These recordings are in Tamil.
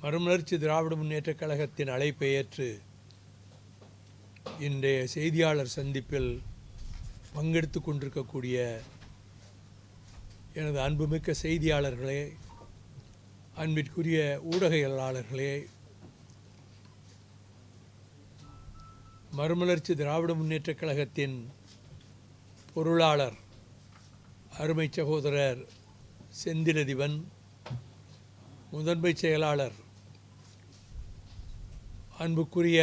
மறுமலர்ச்சி திராவிட முன்னேற்றக் கழகத்தின் அழைப்பை ஏற்று இன்றைய செய்தியாளர் சந்திப்பில் பங்கெடுத்து கொண்டிருக்கக்கூடிய எனது அன்புமிக்க செய்தியாளர்களே, அன்பிற்குரிய ஊடகவியலாளர்களே, மறுமலர்ச்சி திராவிட முன்னேற்றக் கழகத்தின் பொருளாளர் அருமை சகோதரர் செந்திலதிபன், முதன்மை செயலாளர் அன்புக்குரிய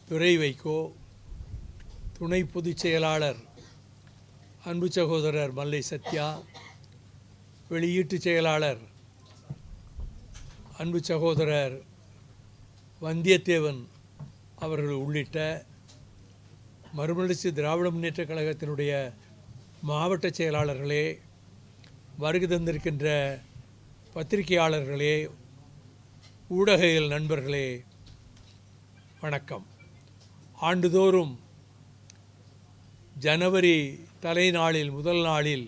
துரை வைகோ, துணை பொதுச் செயலாளர் அன்பு சகோதரர் மல்லை சத்யா, வெளியீட்டு செயலாளர் அன்பு சகோதரர் வந்தியத்தேவன் அவர்கள் உள்ளிட்ட மறுமலர்ச்சி திராவிட முன்னேற்றக் கழகத்தினுடைய மாவட்ட செயலாளர்களே, வருகை தந்திருக்கின்ற பத்திரிகையாளர்களே, ஊடகவியல் நண்பர்களே, வணக்கம். ஆண்டுதோறும் ஜனவரி தலைநாளில் முதல் நாளில்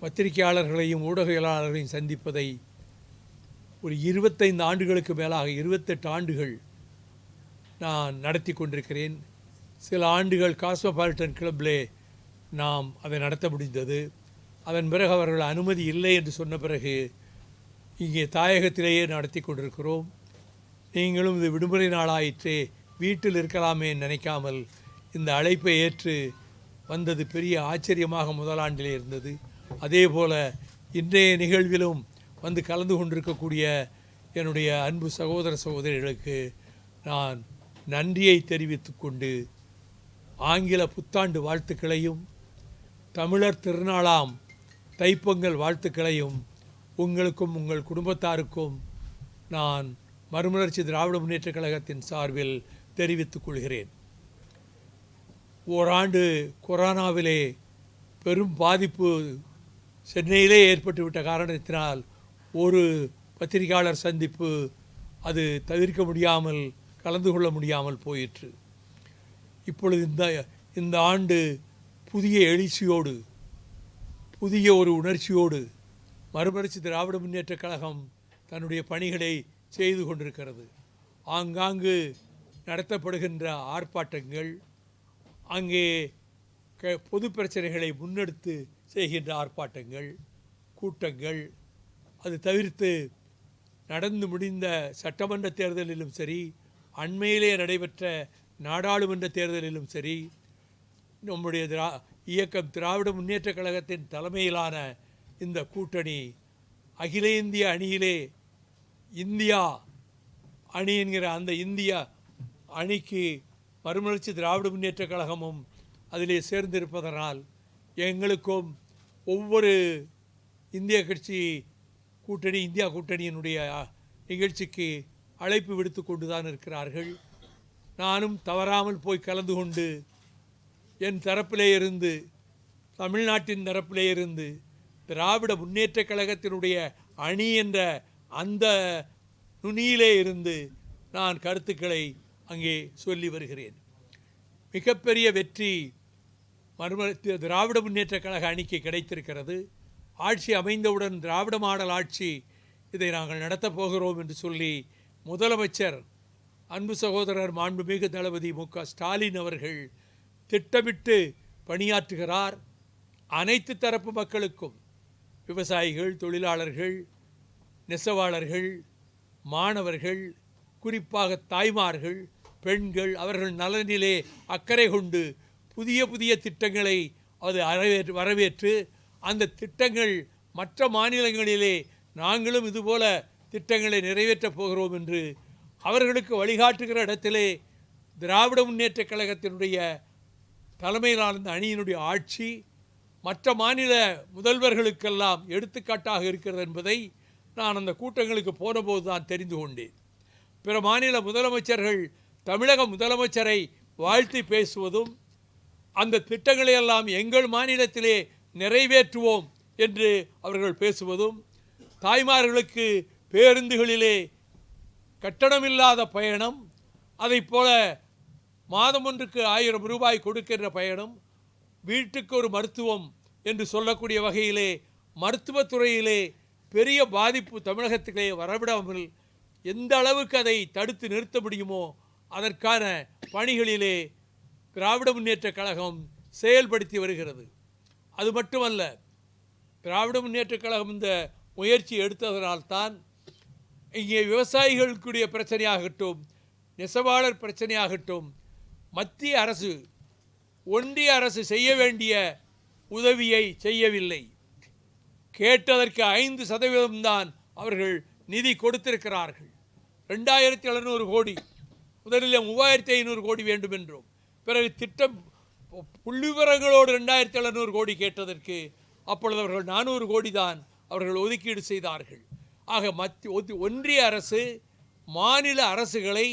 பத்திரிகையாளர்களையும் ஊடகவியலாளர்களையும் சந்திப்பதை ஒரு 25 ஆண்டுகளுக்கு மேலாக 28 ஆண்டுகள் நான் நடத்தி கொண்டிருக்கிறேன். சில ஆண்டுகள் காஸ்மோபாலிட்டன் கிளப்பிலே நாம் அதை நடத்த முடிந்தது. அதன் பிறகு அவர்கள் அனுமதி இல்லை என்று சொன்ன பிறகு இங்கே தாயகத்திலேயே நடத்தி கொண்டிருக்கிறோம். நீங்களும் இது விடுமுறை நாளாயிற்றே, வீட்டில் இருக்கலாமே நினைக்காமல் இந்த அழைப்பை ஏற்று வந்தது பெரிய ஆச்சரியமாக முதலாண்டிலே இருந்தது. அதே போல் இன்றைய நிகழ்விலும் வந்து கலந்து கொண்டிருக்கக்கூடிய என்னுடைய அன்பு சகோதர சகோதரிகளுக்கு நான் நன்றியை தெரிவித்து கொண்டு ஆங்கில புத்தாண்டு வாழ்த்துக்களையும் தமிழர் திருநாளாம் தைப்பொங்கல் வாழ்த்துக்களையும் உங்களுக்கும் உங்கள் குடும்பத்தாருக்கும் நான் மறுமலர்ச்சி திராவிட முன்னேற்றக் கழகத்தின் சார்பில் தெரிவித்துக் கொள்கிறேன். ஓராண்டு கொரோனாவிலே பெரும் பாதிப்பு சென்னையிலே ஏற்பட்டுவிட்ட காரணத்தினால் ஒரு பத்திரிகையாளர் சந்திப்பு அது தவிர்க்க முடியாமல் கலந்து கொள்ள முடியாமல் போயிற்று. இப்பொழுது இந்த ஆண்டு புதிய எழுச்சியோடு, புதிய ஒரு உணர்ச்சியோடு மறுமலர்ச்சி திராவிட முன்னேற்றக் கழகம் தன்னுடைய பணிகளை செய்து கொண்டிருக்கிறது. ஆங்காங்கு நடத்தப்படுகின்ற ஆர்ப்பாட்டங்கள், அங்கே பொது பிரச்சனைகளை முன்னெடுத்து செய்கின்ற ஆர்ப்பாட்டங்கள், கூட்டங்கள், அது தவிர்த்து நடந்து முடிந்த சட்டமன்ற தேர்தலிலும் சரி, அண்மையிலே நடைபெற்ற நாடாளுமன்ற தேர்தலிலும் சரி, நம்முடைய இயக்கம் திராவிட முன்னேற்றக் கழகத்தின் தலைமையிலான இந்த கூட்டணி அகில இந்திய அணியிலே இந்தியா அணி என்கிற அந்த இந்திய அணிக்கு மறுமலர்ச்சி திராவிட முன்னேற்றக் கழகமும் அதிலே சேர்ந்திருப்பதனால் எங்களுக்கும் ஒவ்வொரு இந்தியா கூட்டணியினுடைய நிகழ்ச்சிக்கு அழைப்பு விடுத்து கொண்டு தான் இருக்கிறார்கள். நானும் தவறாமல் போய் கலந்து கொண்டு என் தரப்பிலே இருந்து, தமிழ்நாட்டின் தரப்பிலே இருந்து திராவிட முன்னேற்றக் கழகத்தினுடைய அணி என்ற அந்த நுனியிலே இருந்து நான் கருத்துக்களை அங்கே சொல்லி வருகிறேன். மிகப்பெரிய வெற்றி திராவிட முன்னேற்றக் கழக அணிக்கு கிடைத்திருக்கிறது. ஆட்சி அமைந்தவுடன் திராவிட மாடல் ஆட்சி, இதை நாங்கள் நடத்தப் போகிறோம் என்று சொல்லி முதலமைச்சர் அன்பு சகோதரர் மாண்புமிகு தளபதி மு.க. ஸ்டாலின் அவர்கள் திட்டமிட்டு பணியாற்றுகிறார். அனைத்து தரப்பு மக்களுக்கும், விவசாயிகள், தொழிலாளர்கள், நெசவாளர்கள், மாணவர்கள், குறிப்பாக தாய்மார்கள், பெண்கள், அவர்கள் நலனிலே அக்கறை கொண்டு புதிய புதிய திட்டங்களை அது வரவேற்று அந்த திட்டங்கள் மற்ற மாநிலங்களிலே நாங்களும் இதுபோல திட்டங்களை நிறைவேற்றப் போகிறோம் என்று அவர்களுக்கு வழிகாட்டுகிற இடத்திலே திராவிட முன்னேற்றக் கழகத்தினுடைய தலைமையிலான இந்த அணியினுடைய ஆட்சி மற்ற மாநில முதல்வர்களுக்கெல்லாம் எடுத்துக்காட்டாக இருக்கிறது என்பதை நான் அந்த கூட்டங்களுக்கு போனபோது தான் தெரிந்து கொண்டேன். பிற மாநில முதலமைச்சர்கள் தமிழக முதலமைச்சரை வாழ்த்தி பேசுவதும், அந்த திட்டங்களையெல்லாம் எங்கள் மாநிலத்திலே நிறைவேற்றுவோம் என்று அவர்கள் பேசுவதும், தாய்மார்களுக்கு பேருந்துகளிலே கட்டணமில்லாத பயணம், அதைப் போல மாதம் ஒன்றுக்கு 1000 ரூபாய் கொடுக்கின்ற பயணம், வீட்டுக்கு ஒரு மருத்துவம் என்று சொல்லக்கூடிய வகையிலே மருத்துவத்துறையிலே பெரிய பாதிப்பு தமிழகத்திலே வரவிடாமல் எந்த அளவுக்கு அதை தடுத்து நிறுத்த முடியுமோ அதற்கான பணிகளிலே திராவிட முன்னேற்றக் கழகம் செயல்படுத்தி வருகிறது. அது மட்டுமல்ல, திராவிட முன்னேற்றக் கழகம் இந்த முயற்சி எடுத்ததனால்தான் இங்கே விவசாயிகளுக்குரிய பிரச்சனையாகட்டும், நெசவாளர் பிரச்சனையாகட்டும், மத்திய அரசு ஒன்றிய அரசு செய்ய வேண்டிய உதவியை செய்யவில்லை. கேட்டதற்கு 5% தான் அவர்கள் நிதி கொடுத்திருக்கிறார்கள். 2700 கோடி, முதலில் 3500 கோடி வேண்டும் என்றும், பிறகு திட்டம் புள்ளிவிவரங்களோடு 2700 கோடி கேட்டதற்கு அப்பொழுது அவர்கள் 400 கோடி தான் அவர்கள் ஒதுக்கீடு செய்தார்கள். ஆக ஒன்றிய அரசு மாநில அரசுகளை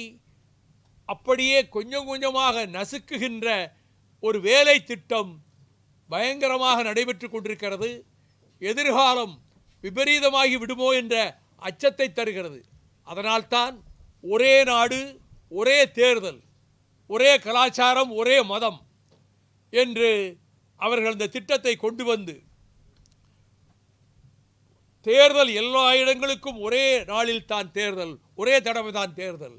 அப்படியே கொஞ்சம் கொஞ்சமாக நசுக்குகின்ற ஒரு வேலை திட்டம் பயங்கரமாக நடைபெற்று கொண்டிருக்கிறது. எதிர்காலம் விபரீதமாகி விடுமோ என்ற அச்சத்தை தருகிறது. அதனால்தான் ஒரே நாடு, ஒரே தேர்தல், ஒரே கலாச்சாரம், ஒரே மதம் என்று அவர்கள் இந்த திட்டத்தை கொண்டு வந்து தேர்தல் எல்லா இடங்களுக்கும் ஒரே நாளில் தான் தேர்தல், ஒரே தடவை தான் தேர்தல்.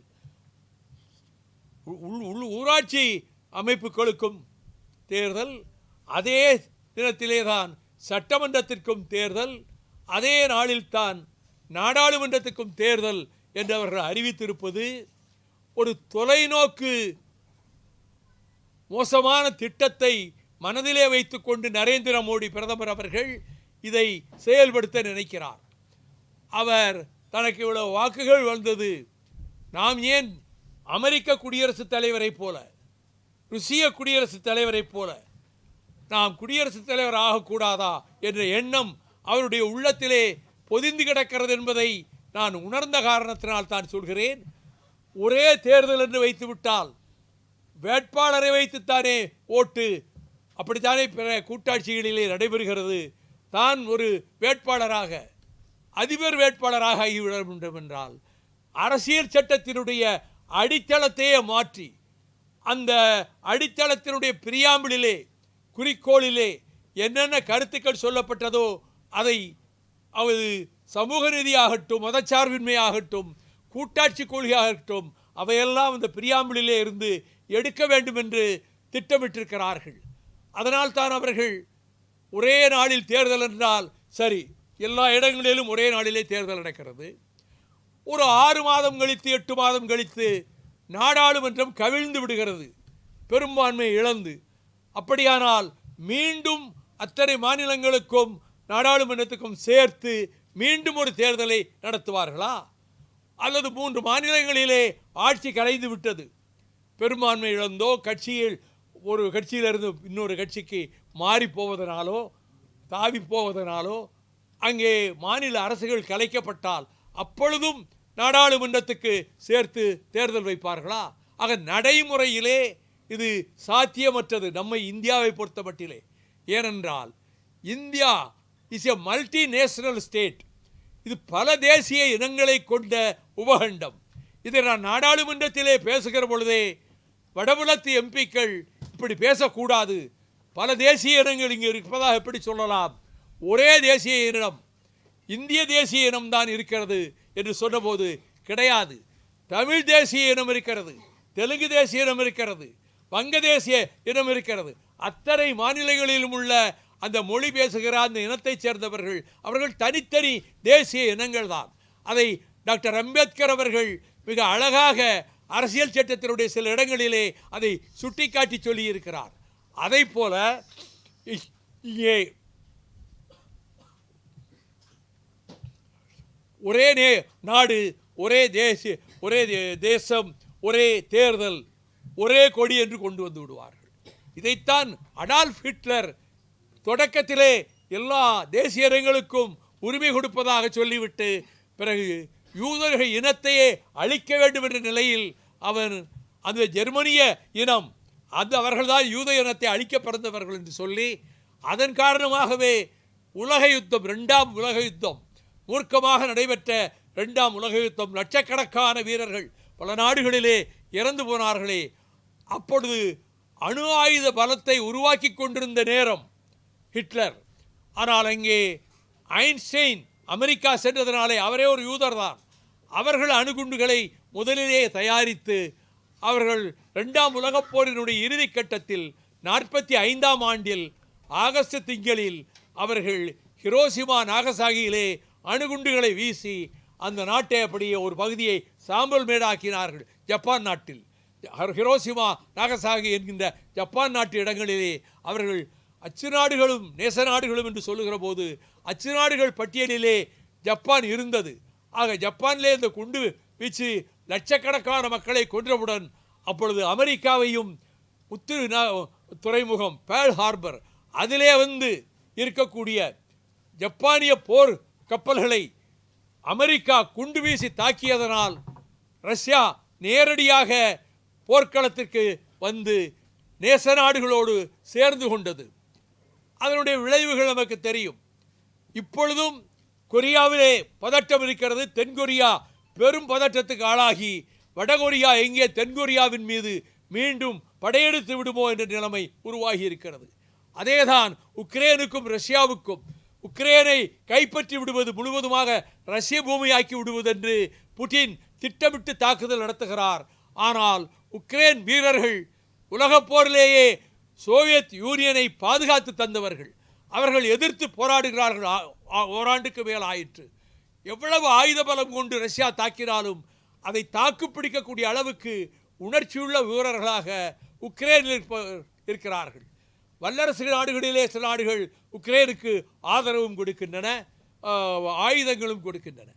ஊராட்சி அமைப்புகளுக்கும் தேர்தல், அதே தினத்திலே தான் சட்டமன்றத்திற்கும் தேர்தல், அதே நாளில்தான் நாடாளுமன்றத்துக்கும் தேர்தல் என்று அவர்கள் அறிவித்திருப்பது ஒரு தொலைநோக்கு மோசமான திட்டத்தை மனதிலே வைத்துக்கொண்டு நரேந்திர மோடி பிரதமர் அவர்கள் இதை செயல்படுத்த நினைக்கிறார். அவர் தனக்கு இவ்வளவு வாக்குகள் வந்தது, நாம் ஏன் அமெரிக்க குடியரசுத் தலைவரை போல, ருசிய குடியரசுத் தலைவரை போல நாம் குடியரசுத் தலைவர் ஆகக்கூடாதா என்ற எண்ணம் அவருடைய உள்ளத்திலே பொதிந்து கிடக்கிறது என்பதை நான் உணர்ந்த காரணத்தினால் தான் சொல்கிறேன். ஒரே தேர்தல் என்று வைத்துவிட்டால் வேட்பாளரை வைத்துத்தானே ஓட்டு, அப்படித்தானே பிற கூட்டாட்சிகளிலே நடைபெறுகிறது. தான் ஒரு வேட்பாளராக, அதிபர் வேட்பாளராக ஆகிவிட வேண்டும் என்றால் அரசியல் சட்டத்தினுடைய அடித்தளத்தையே மாற்றி, அந்த அடித்தளத்தினுடைய பிரியாம்பிளிலே, குறிக்கோளிலே என்னென்ன கருத்துக்கள் சொல்லப்பட்டதோ அதை அது சமூக நீதியாகட்டும், மதச்சார்பின்மையாகட்டும், கூட்டாட்சி கொள்கையாகட்டும், அவையெல்லாம் அந்த பிரியாம்பிளிலே இருந்து எடுக்க வேண்டும் என்று திட்டமிட்டிருக்கிறார்கள். அதனால் தான் அவர்கள் ஒரே நாளில் தேர்தல் என்றால் சரி, எல்லா இடங்களிலும் ஒரே நாளிலே தேர்தல் நடக்கிறது. ஒரு 6 மாதம் கழித்து 8 மாதம் கழித்து நாடாளுமன்றம் கவிழ்ந்து விடுகிறது, பெரும்பான்மை இழந்து. அப்படியானால் மீண்டும் அத்தனை மாநிலங்களுக்கும் நாடாளுமன்றத்துக்கும் சேர்த்து மீண்டும் ஒரு தேர்தலை நடத்துவார்களா? அல்லது 3 மாநிலங்களிலே ஆட்சி கலைந்து விட்டது, பெரும்பான்மை இழந்தோ, கட்சியில் ஒரு கட்சியிலிருந்து இன்னொரு கட்சிக்கு மாறி போவதனாலோ, தாவி போவதனாலோ அங்கே மாநில அரசுகள் கலைக்கப்பட்டால் அப்பொழுதும் நாடாளுமன்றத்துக்கு சேர்த்து தேர்தல் வைப்பார்களா? ஆக நடைமுறையிலே இது சாத்தியமற்றது நம்மை இந்தியாவை பொறுத்த மட்டிலே. ஏனென்றால் India is a multi national state. இது பல தேசிய இனங்களை கொண்ட உபகண்டம். இதை நான் நாடாளுமன்றத்திலே பேசுகிற பொழுதே வடபுலத்து எம்பிக்கள் இப்படி பேசக்கூடாது, பல தேசிய இனங்கள் இங்கே இருப்பதாக எப்படி சொல்லலாம், ஒரே தேசிய இனம், இந்திய தேசிய இனம்தான் இருக்கிறது என்று சொன்னபோது கிடையாது. தமிழ் தேசிய இனம் இருக்கிறது, தெலுங்கு தேசிய இனம் இருக்கிறது, வங்க தேசிய இனம் இருக்கிறது. அத்தனை மாநிலங்களிலும் உள்ள அந்த மொழி பேசுகிற அந்த இனத்தைச் சேர்ந்தவர்கள் அவர்கள் தனித்தனி தேசிய இனங்கள் தான். அதை டாக்டர் அம்பேத்கர் அவர்கள் மிக அழகாக அரசியல் சட்டத்தினுடைய சில இடங்களிலே அதை சுட்டிக்காட்டி சொல்லியிருக்கிறார். அதை போல இங்கே ஒரே நாடு, ஒரே தேசம், ஒரே தேர்தல், ஒரே கொடி என்று கொண்டு வந்து விடுவார்கள். இதைத்தான் அடால்ஃப் ஹிட்லர் தொடக்கத்திலே எல்லா தேசிய இனங்களுக்கும் உரிமை கொடுப்பதாக சொல்லிவிட்டு பிறகு யூதர்கள் இனத்தையே அழிக்க வேண்டும் என்ற நிலையில் அவன் அந்த ஜெர்மனிய இனம், அது அவர்கள்தான் யூத இனத்தை அழிக்க பிறந்தவர்கள் என்று சொல்லி அதன் காரணமாகவே உலக யுத்தம், 2ஆம் உலக யுத்தம், மூர்க்கமாக நடைபெற்ற 2ஆம் உலக யுத்தம், லட்சக்கணக்கான வீரர்கள் பல நாடுகளிலே இறந்து போனார்களே. அப்பொழுது அணு ஆயுத பலத்தை உருவாக்கி கொண்டிருந்த நேரம் ஹிட்லர். ஆனால் அங்கே ஐன்ஸ்டைன் அமெரிக்கா சென்றதனாலே, அவரே ஒரு யூதர் தான், அவர்கள் அணுகுண்டுகளை முதலிலே தயாரித்து அவர்கள் 2ஆம் உலகப் போரினுடைய இறுதி கட்டத்தில் 45ஆம் ஆண்டில் ஆகஸ்ட் திங்களில் அவர்கள் ஹிரோஷிமா நாகசாகியிலே அணுகுண்டுகளை வீசி அந்த நாட்டை அப்படியே ஒரு பகுதியை சாம்பல் மேடாக்கினார்கள். ஜப்பான் நாட்டில் ஹிரோஷிமா நாகசாகி என்கின்ற ஜப்பான் நாட்டு இடங்களிலே அவர்கள் அச்சு நாடுகளும் நேச நாடுகளும் என்று சொல்லுகிற போது அச்சு நாடுகள் பட்டியலிலே ஜப்பான் இருந்தது. ஆக ஜப்பானிலே இந்த குண்டு வீச்சு லட்சக்கணக்கான மக்களை கொன்றவுடன் அப்பொழுது அமெரிக்காவையும் துறைமுகம் பேர்ல் ஹார்பர் அதிலே வந்து இருக்கக்கூடிய ஜப்பானிய போர் கப்பல்களை அமெரிக்கா குண்டு வீசி தாக்கியதனால் ரஷ்யா நேரடியாக போர்க்களத்திற்கு வந்து நேச நாடுகளோடு சேர்ந்து கொண்டது. அதனுடைய விளைவுகள் நமக்கு தெரியும். இப்பொழுதும் கொரியாவிலே பதட்டம் இருக்கிறது. தென்கொரியா பெரும் பதட்டத்துக்கு ஆளாகி வடகொரியா எங்கே தென்கொரியாவின் மீது மீண்டும் படையெடுத்து விடுமோ என்ற நிலைமை உருவாகி இருக்கிறது. அதேதான் உக்ரைனுக்கும் ரஷ்யாவுக்கும். உக்ரைனை கைப்பற்றி விடுவது, முழுவதுமாக ரஷ்ய பூமியாக்கி விடுவது என்று புட்டின் திட்டமிட்டு தாக்குதல் நடத்துகிறார். ஆனால் உக்ரைன் வீரர்கள் உலகப் போரிலேயே சோவியத் யூனியனை பாதுகாத்து தந்தவர்கள். அவர்கள் எதிர்த்து போராடுகிறார்கள். ஓராண்டுக்கு மேல் ஆயிற்று. எவ்வளவு ஆயுத பலம் கொண்டு ரஷ்யா தாக்கினாலும் அதை தாக்குப்பிடிக்கக்கூடிய அளவுக்கு உணர்ச்சியுள்ள வீரர்களாக உக்ரைனில் இருக்கிறார்கள். வல்லரசு நாடுகளிலே சில நாடுகள் உக்ரைனுக்கு ஆதரவும் கொடுக்கின்றன, ஆயுதங்களும் கொடுக்கின்றன.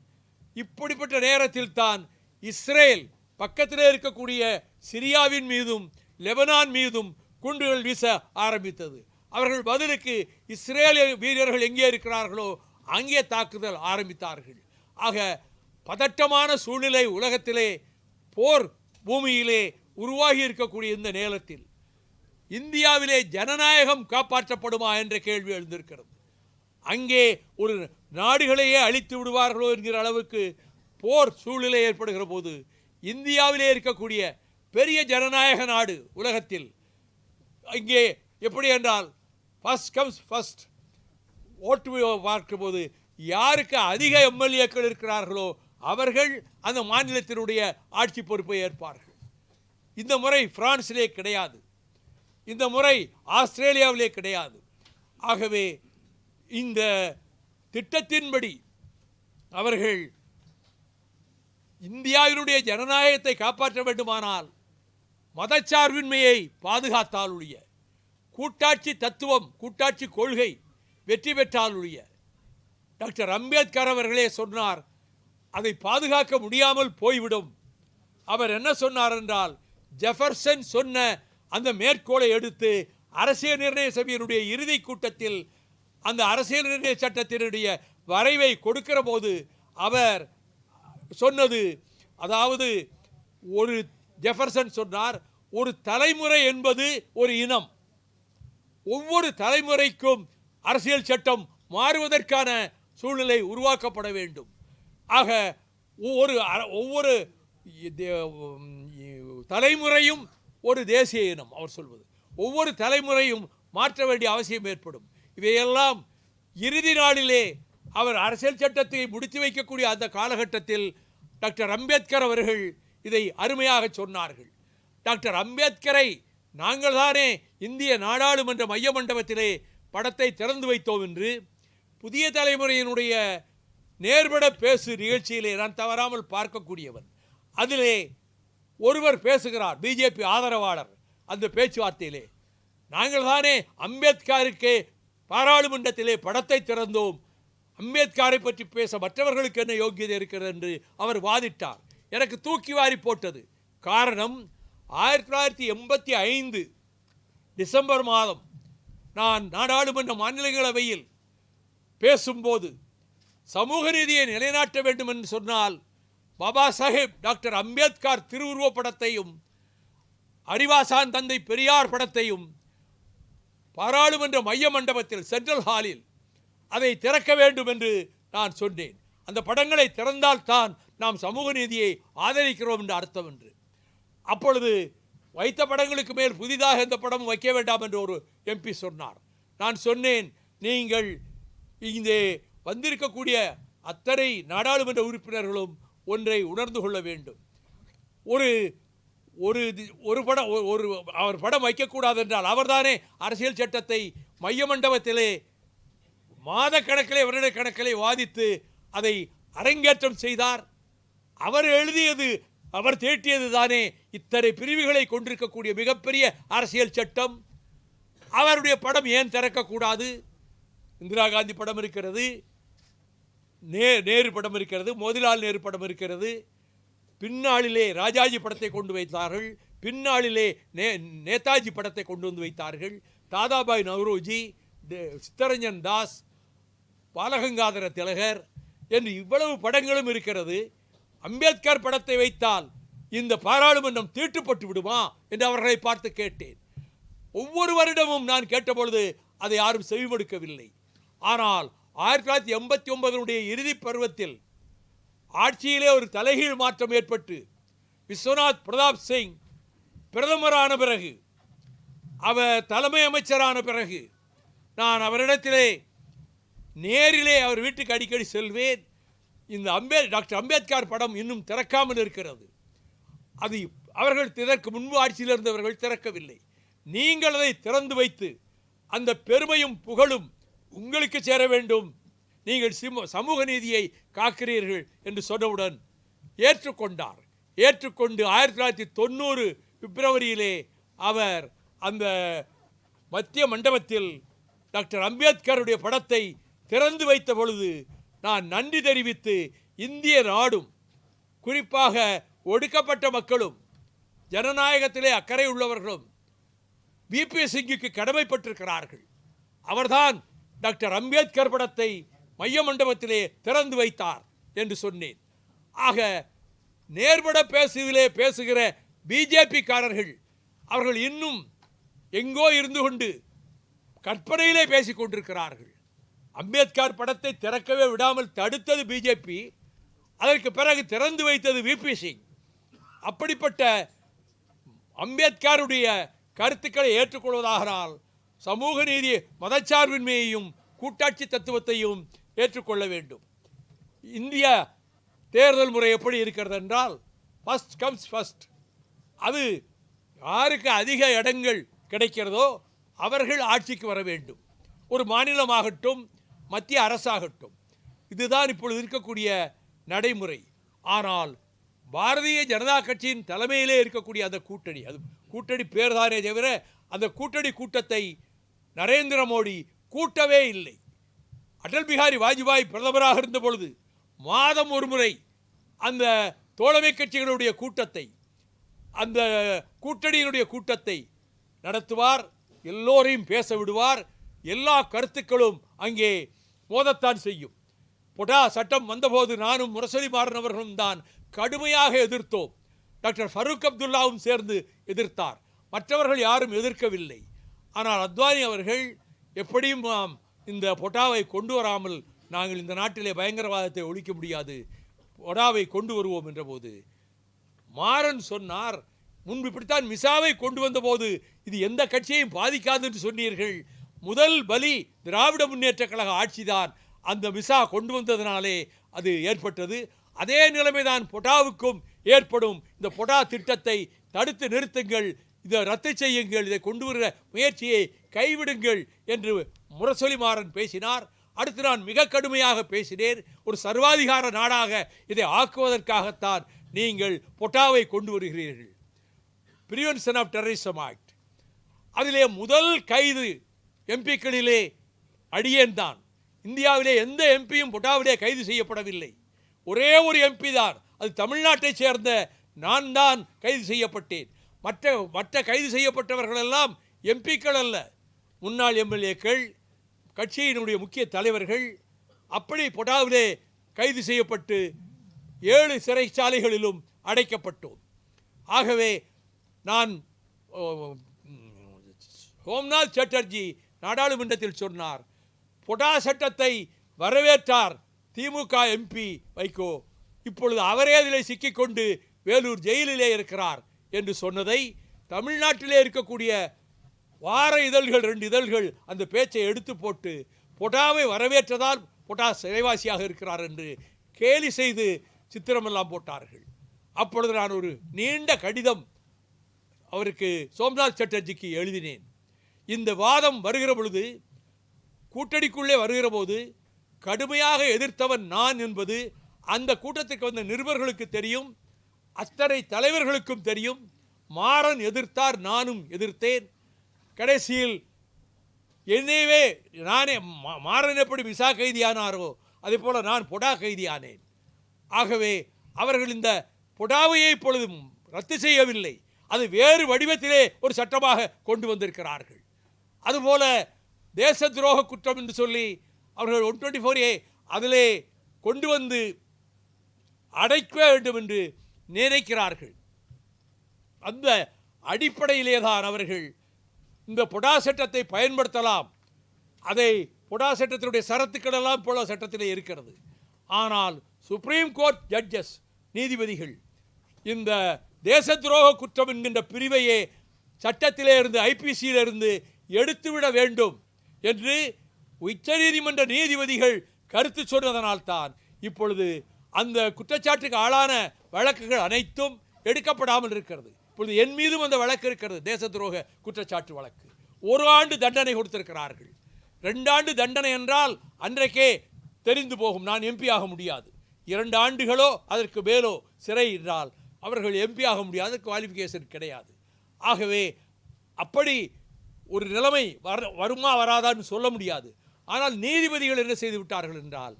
இப்படிப்பட்ட நேரத்தில் தான் இஸ்ரேல் பக்கத்திலே இருக்கக்கூடிய சிரியாவின் மீதும் லெபனான் மீதும் குண்டுகள் வீச ஆரம்பித்தது. அவர்கள் பதிலுக்கு இஸ்ரேல் வீரர்கள் எங்கே இருக்கிறார்களோ அங்கே தாக்குதல் ஆரம்பித்தார்கள். ஆக பதட்டமான சூழ்நிலை உலகத்திலே போர் பூமியிலே உருவாகி இருக்கக்கூடிய இந்த நேரத்தில் இந்தியாவிலே ஜனநாயகம் காப்பாற்றப்படுமா என்ற கேள்வி எழுந்திருக்கிறது. அங்கே ஒரு நாடுகளையே அழித்து விடுவார்களோ என்கிற அளவுக்கு போர் சூழ்நிலை ஏற்படுகிற போது இந்தியாவிலே இருக்கக்கூடிய பெரிய ஜனநாயக நாடு உலகத்தில் இங்கே எப்படி என்றால் ஃபர்ஸ்ட் கம்ஸ் ஃபர்ஸ்ட் ஓட்டு பார்க்கும்போது யாருக்கு அதிக எம்எல்ஏக்கள் இருக்கிறார்களோ அவர்கள் அந்த மாநிலத்தினுடைய ஆட்சி பொறுப்பை ஏற்பார்கள். இந்த முறை பிரான்சிலே கிடையாது, இந்த முறை ஆஸ்திரேலியாவிலே கிடையாது. ஆகவே இந்த திட்டத்தின்படி அவர்கள் இந்தியாவினுடைய ஜனநாயகத்தை காப்பாற்ற வேண்டுமானால் மதச்சார்பின்மையை பாதுகாத்தாலுடைய, கூட்டாட்சி தத்துவம் கூட்டாட்சி கொள்கை வெற்றி பெற்றாலுடைய, டாக்டர் அம்பேத்கர் அவர்களே சொன்னார், அதை பாதுகாக்க முடியாமல் போய்விடும். அவர் என்ன சொன்னார் என்றால், ஜெஃபர்சன் சொன்ன அந்த மேற்கோளை எடுத்து அரசியல் நிர்ணய சபையினுடைய இறுதி கூட்டத்தில் அந்த அரசியல் நிர்ணய சட்டத்தினுடைய வரைவை கொடுக்கிற போது அவர் சொன்னது, அதாவது ஒரு ஜெஃபர்சன் சொன்னார், ஒரு தலைமுறை என்பது ஒரு இனம், ஒவ்வொரு தலைமுறைக்கும் அரசியல் சட்டம் மாறுவதற்கான சூழ்நிலை உருவாக்கப்பட வேண்டும். ஆக ஒவ்வொரு தலைமுறையும் ஒரு தேசிய இனம். அவர் சொல்வது ஒவ்வொரு தலைமுறையும் மாற்ற வேண்டிய அவசியம் ஏற்படும். இவையெல்லாம் இறுதி நாளிலே அவர் அரசியல் சட்டத்தை முடித்து வைக்கக்கூடிய அந்த காலகட்டத்தில் டாக்டர் அம்பேத்கர் அவர்கள் இதை அருமையாக சொன்னார்கள். டாக்டர் அம்பேத்கரை நாங்கள் தானே இந்திய நாடாளுமன்ற மைய மண்டபத்திலே படத்தை திறந்து வைத்தோம் என்று புதிய தலைமுறையினுடைய நேர்பட பேசு நிகழ்ச்சியிலே நான் தவறாமல் பார்க்கக்கூடியவன். அதிலே ஒருவர் பேசுகிறார், பிஜேபி ஆதரவாளர். அந்த பேச்சுவார்த்தையிலே நாங்கள் தானே அம்பேத்கருக்கு பாராளுமன்றத்திலே படத்தை திறந்தோம், அம்பேத்கரை பற்றி பேச மற்றவர்களுக்கு என்ன யோக்கியதை இருக்கிறது என்று அவர் வாதிட்டார். எனக்கு தூக்கி வாரி போட்டது. காரணம், 1985 டிசம்பர் மாதம் நான் நாடாளுமன்ற மாநிலங்களவையில் பேசும்போது சமூக நீதியை நிலைநாட்ட வேண்டும் என்று சொன்னால் பாபா சாஹேப் டாக்டர் அம்பேத்கர் திருவுருவ படத்தையும் அறிவாசான் தந்தை பெரியார் படத்தையும் பாராளுமன்ற மைய மண்டபத்தில் சென்ட்ரல் ஹாலில் அதை திறக்க வேண்டும் என்று நான் சொன்னேன். அந்த படங்களை திறந்தால்தான் நாம் சமூக நீதியை ஆதரிக்கிறோம் என்று அர்த்தம் என்று. அப்பொழுது வைத்த படங்களுக்கு மேல் புதிதாக இந்த படம் வைக்க வேண்டாம் என்று ஒரு எம்பி சொன்னார். நான் சொன்னேன், நீங்கள் இங்கே வந்திருக்கக்கூடிய அத்தனை நாடாளுமன்ற உறுப்பினர்களும் ஒன்றை உணர்ந்து கொள்ள வேண்டும். ஒரு ஒரு ஒரு படம் அவர் படம் வைக்கக்கூடாது என்றால் அவர்தானே அரசியல் சட்டத்தை மைய மண்டபத்திலே மாதக்கணக்கிலே வருடக்கணக்கிலே வாதித்து அதை அரங்கேற்றம் செய்தார். அவர் எழுதியது, அவர் தீட்டியது தானே இத்தனை பிரிவுகளை கொண்டிருக்கக்கூடிய மிகப்பெரிய அரசியல் சட்டம். அவருடைய படம் ஏன் திறக்கக்கூடாது? இந்திரா காந்தி படம் இருக்கிறது, நேரு படம் இருக்கிறது, மோதிலால் நேரு படம் இருக்கிறது. பின்னாளிலே ராஜாஜி படத்தை கொண்டு வைத்தார்கள், பின்னாளிலே நேதாஜி படத்தை கொண்டு வந்து வைத்தார்கள். தாதாபாய் நவ்ரோஜி, சித்தரஞ்சன் தாஸ், பாலகங்காதர திலகர் என்று இவ்வளவு படங்களும் இருக்கிறது. அம்பேத்கர் படத்தை வைத்தால் இந்த பாராளுமன்றம் தீட்டுப்பட்டு விடுமா என்று அவர்களை பார்த்து கேட்டேன். ஒவ்வொரு வருடமும் நான் கேட்டபொழுது அதை யாரும் செவிமடுக்கவில்லை. ஆனால் 1989 இறுதி பருவத்தில் ஆட்சியிலே ஒரு தலைகீழ் மாற்றம் ஏற்பட்டு விஸ்வநாத் பிரதாப் சிங் பிரதமரான பிறகு, அவர் தலைமை அமைச்சரான பிறகு, நான் அவரிடத்திலே நேரிலே அவர் வீட்டுக்கு அடிக்கடி செல்வேன். இந்த டாக்டர் அம்பேத்கர் படம் இன்னும் திறக்காமல் இருக்கிறது. அது அவர்கள் இதற்கு முன்பு ஆட்சியில் இருந்தவர்கள் திறக்கவில்லை. நீங்கள் அதை திறந்து வைத்து அந்த பெருமையும் புகழும் உங்களுக்கு சேர வேண்டும், நீங்கள் சமூக நீதியை காக்கிறீர்கள் என்று சொன்னவுடன் ஏற்றுக்கொண்டார். ஏற்றுக்கொண்டு 1990 பிப்ரவரியிலே அவர் அந்த மத்திய மண்டபத்தில் டாக்டர் அம்பேத்கருடைய படத்தை திறந்து வைத்த பொழுது நான் நன்றி தெரிவித்து, இந்திய நாடும் குறிப்பாக ஒடுக்கப்பட்ட மக்களும் ஜனநாயகத்திலே அக்கறை உள்ளவர்களும் விபி சிங்குக்கு கடமைப்பட்டிருக்கிறார்கள். அவர்தான் டாக்டர் அம்பேத்கர் படத்தை மைய மண்டபத்திலே திறந்து வைத்தார் என்று சொன்னேன். ஆக நேர்பட பேசுகிற பிஜேபிக்காரர்கள் அவர்கள் இன்னும் எங்கோ இருந்து கொண்டு கற்பனையிலே பேசிக் கொண்டிருக்கிறார்கள். அம்பேத்கர் படத்தை திறக்கவே விடாமல் தடுத்தது பிஜேபி, அதற்கு பிறகு திறந்து வைத்தது விபி சிங். அப்படிப்பட்ட அம்பேத்கருடைய கருத்துக்களை ஏற்றுக்கொள்வதானால் சமூக நீதி, மதச்சார்பின்மையையும் கூட்டாட்சி தத்துவத்தையும் ஏற்றுக்கொள்ள வேண்டும். இந்திய தேர்தல் முறை எப்படி இருக்கிறது என்றால் ஃபர்ஸ்ட் கம்ஸ் ஃபர்ஸ்ட். அது யாருக்கு அதிக இடங்கள் கிடைக்கிறதோ அவர்கள் ஆட்சிக்கு வர வேண்டும். ஒரு மாநிலமாகட்டும், மத்திய அரசாகட்டும், இதுதான் இப்பொழுது இருக்கக்கூடிய நடைமுறை. ஆனால் பாரதிய ஜனதா கட்சியின் தலைமையிலே இருக்கக்கூடிய அந்த கூட்டணி, அது கூட்டணி பேர்தானே தவிர அந்த கூட்டணி கூட்டத்தை நரேந்திர மோடி கூட்டவே இல்லை. அடல் பிஹாரி வாஜ்பாய் பிரதமராக இருந்த பொழுது மாதம் ஒரு முறை அந்த தோழமை கட்சிகளுடைய கூட்டத்தை, அந்த கூட்டணியினுடைய கூட்டத்தை நடத்துவார். எல்லோரையும் பேச விடுவார். எல்லா கருத்துக்களும் அங்கே மோதத்தான் செய்யும். பொடா சட்டம் வந்தபோது நானும் முரசொலி மாறன் அவர்களும் தான் கடுமையாக எதிர்த்தோம். டாக்டர் ஃபரூக் அப்துல்லாவும் சேர்ந்து எதிர்த்தார். மற்றவர்கள் யாரும் எதிர்க்கவில்லை. ஆனால் அத்வானி அவர்கள் எப்படியும் இந்த பொட்டாவை கொண்டு வராமல் நாங்கள் இந்த நாட்டிலே பயங்கரவாதத்தை ஒழிக்க முடியாது, பொடாவை கொண்டு வருவோம் என்றபோது மாறன் சொன்னார், முன்பு இப்படித்தான் மிசாவை கொண்டு வந்தபோது இது எந்த கட்சியையும் பாதிக்காது என்று சொன்னீர்கள். முதல் பலி திராவிட முன்னேற்ற கழக ஆட்சிதான். அந்த மிசா கொண்டு வந்ததினாலே அது ஏற்பட்டது. அதே நிலைமைதான் பொட்டாவுக்கும் ஏற்படும். இந்த பொடா திட்டத்தை தடுத்து நிறுத்துங்கள், இதை ரத்து செய்யுங்கள், இதை கொண்டு வருகிற முயற்சியை கைவிடுங்கள் என்று முரசொலி மாறன் பேசினார். அடுத்து நான் மிக கடுமையாக பேசினேன். ஒரு சர்வாதிகார நாடாக இதை ஆக்குவதற்காகத்தான் நீங்கள் பொட்டாவை கொண்டு வருகிறீர்கள். பிரிவென்ஷன் ஆஃப் டெரரிசம் ஆக்ட், அதிலே முதல் கைது எம்பிக்களிலே அடியேன் தான். இந்தியாவிலே எந்த எம்பியும் பொட்டாவிலே கைது செய்யப்படவில்லை. ஒரே ஒரு எம்பி தான், அது தமிழ்நாட்டை சேர்ந்த நான் தான் கைது செய்யப்பட்டேன். மற்ற கைது செய்யப்பட்டவர்களெல்லாம் எம்பிக்கள் அல்ல, முன்னாள் எம்எல்ஏக்கள், கட்சியினுடைய முக்கிய தலைவர்கள். அப்படி பொட்டாவிலே கைது செய்யப்பட்டு 7 சிறைச்சாலைகளிலும் அடைக்கப்பட்டோம். ஆகவே நான் சோம்நாத் சாட்டர்ஜி நாடாளுமன்றத்தில் சொன்னார், பொடா சட்டத்தை வரவேற்றார் திமுக எம்பி வைகோ, இப்பொழுது அவரே அதில் சிக்கிக்கொண்டு வேலூர் ஜெயிலிலே இருக்கிறார் என்று சொன்னதை தமிழ்நாட்டிலே இருக்கக்கூடிய வார இதழ்கள் 2 இதழ்கள் அந்த பேச்சை எடுத்து போட்டு பொடாவை வரவேற்றதால் பொடா சிறைவாசியாக இருக்கிறார் என்று கேலி செய்து சித்திரமெல்லாம் போட்டார்கள். அப்பொழுது நான் ஒரு நீண்ட கடிதம் அவருக்கு சோம்நாத் சட்டர்ஜிக்கு எழுதினேன். இந்த வாதம் வருகிற பொழுது, கூட்டணிக்குள்ளே வருகிற போது கடுமையாக எதிர்த்தவன் நான் என்பது அந்த கூட்டத்துக்கு வந்த நிருபர்களுக்கு தெரியும், அத்தனை தலைவர்களுக்கும் தெரியும். மாறன் எதிர்த்தார், நானும் எதிர்த்தேன். கடைசியில் என்னையவே நானே மாறன் எப்படி விசா கைதியானாரோ அதே போல நான் பொடா கைதியானேன். ஆகவே அவர்கள் இந்த பொடாவையை இப்பொழுதும் ரத்து செய்யவில்லை, அது வேறு வடிவத்திலே ஒரு சட்டமாக கொண்டு வந்திருக்கிறார்கள். அதுபோல தேச துரோக குற்றம் என்று சொல்லி அவர்கள் 124A அதிலே கொண்டு வந்து அடைக்க வேண்டும் என்று நினைக்கிறார்கள். அந்த அடிப்படையிலே தான் அவர்கள் இந்த பொடா சட்டத்தை பயன்படுத்தலாம். அதை பொடா சட்டத்தினுடைய சரத்துக்கள் எல்லாம் போல சட்டத்திலே இருக்கிறது. ஆனால் சுப்ரீம் கோர்ட் ஜட்ஜஸ், நீதிபதிகள், இந்த தேச துரோக குற்றம் என்கின்ற பிரிவையே சட்டத்திலே இருந்து, ஐபிசியிலிருந்து எடுத்துவிட வேண்டும் என்று உச்சநீதிமன்ற நீதிபதிகள் கருத்து சொன்னதனால்தான் இப்பொழுது அந்த குற்றச்சாட்டுக்கு ஆளான வழக்குகள் அனைத்தும் எடுக்கப்படாமல் இருக்கிறது. இப்பொழுது என் மீதும் அந்த வழக்கு இருக்கிறது, தேச துரோக குற்றச்சாட்டு வழக்கு. 1 ஆண்டு தண்டனை கொடுத்திருக்கிறார்கள். 2 ஆண்டு தண்டனை என்றால் அன்றைக்கே தெரிந்து போகும், நான் எம்பி ஆக முடியாது. 2 ஆண்டுகளோ அதற்கு மேலோ சிறை என்றால் அவர்கள் எம்பி ஆக முடியாது, குவாலிஃபிகேஷன் கிடையாது. ஆகவே அப்படி ஒரு நிலைமை வருமா வராதான்னு சொல்ல முடியாது. ஆனால் நீதிபதிகள் என்ன செய்து விட்டார்கள் என்றால்,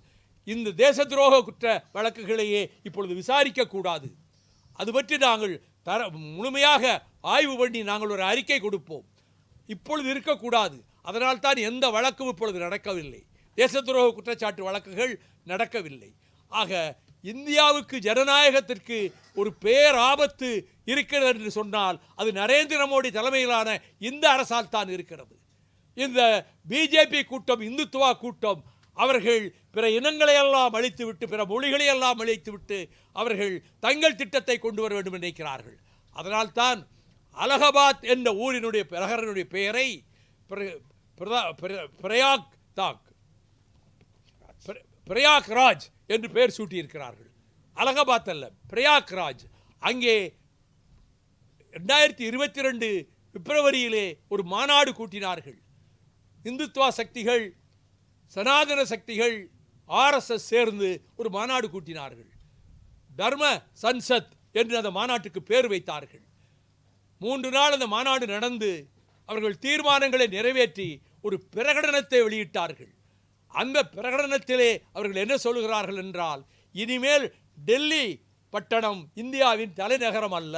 இந்த தேச துரோக குற்ற வழக்குகளையே இப்பொழுது விசாரிக்கக்கூடாது, அது பற்றி நாங்கள் முழுமையாக ஆய்வு பண்ணி நாங்கள் ஒரு அறிக்கை கொடுப்போம், இப்பொழுது இருக்கக்கூடாது. அதனால் தான் எந்த வழக்கும் இப்பொழுது நடக்கவில்லை, தேச துரோக குற்றச்சாட்டு வழக்குகள் நடக்கவில்லை. ஆக இந்தியாவுக்கு, ஜனநாயகத்திற்கு ஒரு பேராபத்து இருக்கிறது என்று சொன்னால் அது நரேந்திர மோடி தலைமையிலான இந்த அரசால் தான் இருக்கிறது. இந்த பிஜேபி கூட்டம், இந்துத்துவா கூட்டம், அவர்கள் பிற இனங்களையெல்லாம் அழித்துவிட்டு, பிற மொழிகளையெல்லாம் அழித்துவிட்டு அவர்கள் தங்கள் திட்டத்தை கொண்டு வர வேண்டும் என்று நினைக்கிறார்கள். அதனால்தான் அலகாபாத் என்ற ஊரினுடைய நகரனுடைய பெயரை பிரயாக்ராஜ் என்று பெயர் சூட்டியிருக்கிறார்கள். அலகாபாத் அல்ல, பிரயாக்ராஜ். அங்கே 2022 பிப்ரவரியிலே ஒரு மாநாடு கூட்டினார்கள். இந்துத்துவா சக்திகள், சனாதன சக்திகள், ஆர்எஸ்எஸ் சேர்ந்து ஒரு மாநாடு கூட்டினார்கள். தர்ம சன்சத் என்று அந்த மாநாட்டுக்கு பேர் வைத்தார்கள். 3 நாள் அந்த மாநாடு நடந்து அவர்கள் தீர்மானங்களை நிறைவேற்றி ஒரு பிரகடனத்தை வெளியிட்டார்கள். அந்த பிரகடனத்திலே அவர்கள் என்ன சொல்கிறார்கள் என்றால், இனிமேல் டெல்லி பட்டணம் இந்தியாவின் தலைநகரம் அல்ல,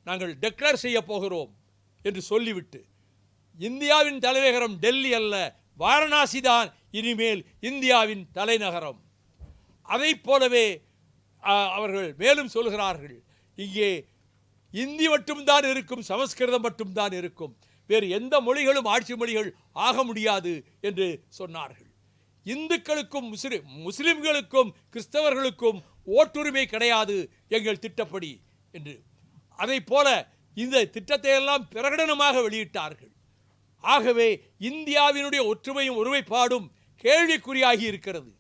நாங்கள் டெக்ளேர் செய்ய போகிறோம் என்று சொல்லிவிட்டு, இந்தியாவின் தலைநகரம் டெல்லி அல்ல, வாரணாசி தான் இனிமேல் இந்தியாவின் தலைநகரம். அதை போலவே அவர்கள் மேலும் சொல்கிறார்கள், இங்கே இந்தி மட்டும்தான் இருக்கும், சமஸ்கிருதம் மட்டும்தான் இருக்கும், வேறு எந்த மொழிகளும் ஆட்சி மொழிகள் ஆக முடியாது என்று சொன்னார்கள். இந்துக்களுக்கும் முஸ்லிம்களுக்கும் கிறிஸ்தவர்களுக்கும் ஓட்டுரிமை கிடையாது எங்கள் திட்டப்படி என்று. அதை போல இந்த திட்டத்தை எல்லாம் பிரகடனமாக வெளியிட்டார்கள். ஆகவே இந்தியாவினுடைய ஒற்றுமையும் ஒருமைப்பாடும் கேள்விக்குறியாகி இருக்கிறது.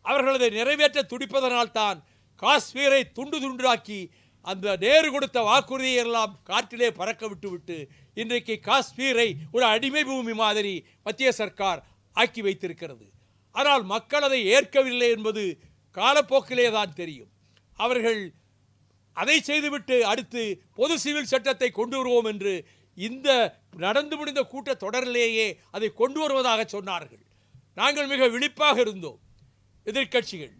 அவர்கள் அதை நிறைவேற்ற துடிப்பதனால்தான் காஷ்மீரை துண்டு துண்டாக்கி அந்த நேரு கொடுத்த வாக்குறுதியை எல்லாம் காற்றிலே பறக்க விட்டுவிட்டு இன்றைக்கு காஷ்மீரை ஒரு அடிமை பூமி மாதிரி மத்திய சர்க்கார் ஆக்கி வைத்திருக்கிறது. ஆனால் மக்கள் அதை ஏற்கவில்லை என்பது காலப்போக்கிலே தான் தெரியும். அவர்கள் அதை செய்துவிட்டு அடுத்து பொது சிவில் சட்டத்தை கொண்டு வருவோம் என்று இந்த நடந்து முடிந்த கூட்ட தொடரிலேயே அதை கொண்டு வருவதாக சொன்னார்கள். நாங்கள் மிக விழிப்பாக இருந்தோம். எதிர்க்கட்சிகள்,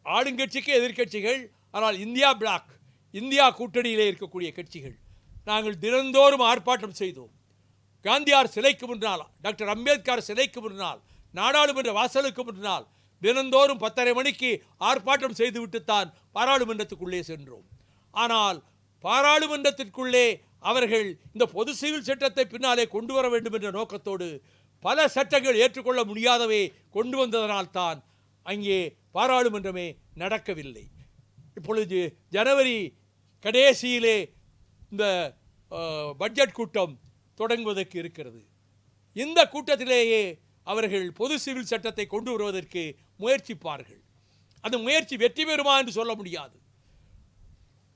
ஆளுங்கட்சிக்கு எதிர்க்கட்சிகள், ஆனால் இந்தியா பிளாக், இந்தியா கூட்டணியிலே இருக்கக்கூடிய கட்சிகள் நாங்கள் தினந்தோறும் ஆர்ப்பாட்டம் செய்தோம். காந்தியார் சிலைக்கு முன்னால், டாக்டர் அம்பேத்கர் சிலைக்கு முன்னால், நாடாளுமன்ற வாசலுக்கு முன்னால் தினந்தோறும் 10:30 மணிக்கு ஆர்ப்பாட்டம் செய்துவிட்டுத்தான் பாராளுமன்றத்துக்குள்ளே சென்றோம். ஆனால் பாராளுமன்றத்திற்குள்ளே அவர்கள் இந்த பொது சிவில் சட்டத்தை பின்னாலே கொண்டு வர வேண்டும் என்ற நோக்கத்தோடு பல சட்டங்கள் ஏற்றுக்கொள்ள முடியாதவை கொண்டு வந்ததனால்தான் அங்கே பாராளுமன்றமே நடக்கவில்லை. இப்பொழுது ஜனவரி கடைசியிலே இந்த பட்ஜெட் கூட்டம் தொடங்குவதற்கு இருக்கிறது. இந்த கூட்டத்திலேயே அவர்கள் பொது சிவில் சட்டத்தை கொண்டு வருவதற்கு முயற்சிப்பார்கள். அந்த முயற்சி வெற்றி பெறுமா என்று சொல்ல முடியாது.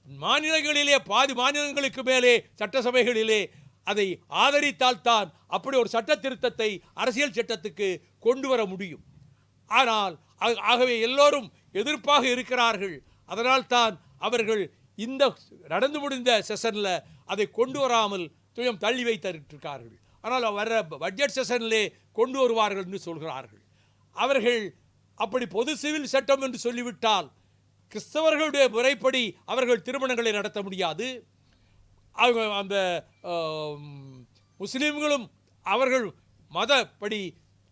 மாநிலங்களிலே பாதி மாநிலங்களுக்கு மேலே சட்டசபைகளிலே அதை ஆதரித்தால்தான் அப்படி ஒரு சட்ட திருத்தத்தை அரசியல் சட்டத்துக்கு கொண்டு வர முடியும். ஆனால் ஆகவே எல்லோரும் எதிர்ப்பாக இருக்கிறார்கள். அதனால் தான் அவர்கள் இந்த நடந்து முடிந்த செஷனில் அதை கொண்டு வராமல் துயம் தள்ளி வைத்திருக்கிறார்கள். ஆனால் வர பட்ஜெட் செஷனிலே கொண்டு வருவார்கள் என்று சொல்கிறார்கள். அவர்கள் அப்படி பொது சிவில் சட்டம் என்று சொல்லிவிட்டால் கிறிஸ்தவர்களுடைய முறைப்படி அவர்கள் திருமணங்களை நடத்த முடியாது. அந்த முஸ்லீம்களும் அவர்கள் மதப்படி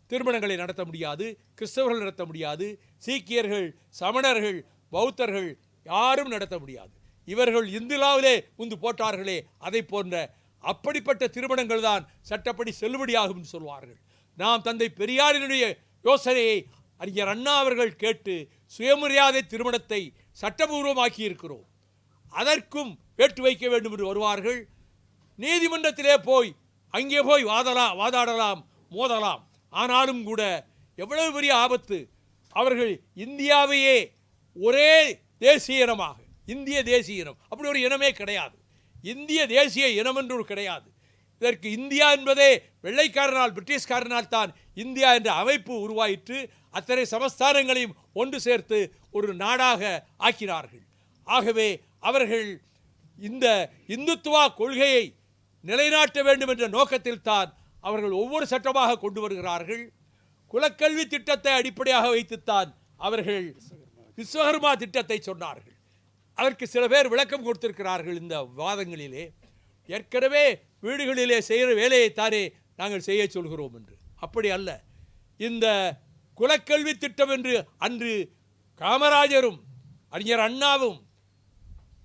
திருமணங்களை நடத்த முடியாது, கிறிஸ்தவர்கள் நடத்த முடியாது, சீக்கியர்கள், சமணர்கள், பௌத்தர்கள் யாரும் நடத்த முடியாது. இவர்கள் இந்துலாவிலே முந்து போட்டார்களே அதை போன்ற அப்படிப்பட்ட திருமணங்கள் தான் சட்டப்படி செல்லுபடியாகும் என்று சொல்வார்கள். நாம் தந்தை பெரியாரினுடைய யோசனையை அறிஞர் அண்ணா அவர்கள் கேட்டு சுயமரியாதை திருமணத்தை சட்டபூர்வமாக்கி இருக்கிறோம். அதற்கும் வேட்டு வைக்க வேண்டும் என்று வருவார்கள். நீதிமன்றத்திலே போய் அங்கே போய் வாதாடலாம், மோதலாம். ஆனாலும் கூட எவ்வளவு பெரிய ஆபத்து. அவர்கள் இந்தியாவையே ஒரே தேசிய இனமாக, இந்திய தேசிய இனம் அப்படி ஒரு இனமே கிடையாது. இந்திய தேசிய இனம் என்று ஒரு கிடையாது. இதற்கு இந்தியா என்பதே வெள்ளைக்காரனால், பிரிட்டிஷ்காரனால் தான் இந்தியா என்ற அமைப்பு உருவாயிற்று. அத்தனை சமஸ்தானங்களையும் ஒன்று சேர்த்து ஒரு நாடாக ஆக்கினார்கள். ஆகவே அவர்கள் இந்த இந்துத்துவா கொள்கையை நிலைநாட்ட வேண்டும் என்ற நோக்கத்தில் தான் அவர்கள் ஒவ்வொரு சட்டமாக கொண்டு வருகிறார்கள். குலக்கல்வி திட்டத்தை அடிப்படையாக வைத்துத்தான் அவர்கள் விஸ்வகர்மா திட்டத்தை சொன்னார்கள். அதற்கு சில பேர் விளக்கம் கொடுத்திருக்கிறார்கள் இந்த வாதங்களிலே. ஏற்கனவே வீடுகளிலே செய்கிற வேலையைத்தானே நாங்கள் செய்ய சொல்கிறோம் என்று. அப்படி அல்ல. இந்த குலக்கல்வி திட்டம் என்று அன்று காமராஜரும் அறிஞர் அண்ணாவும்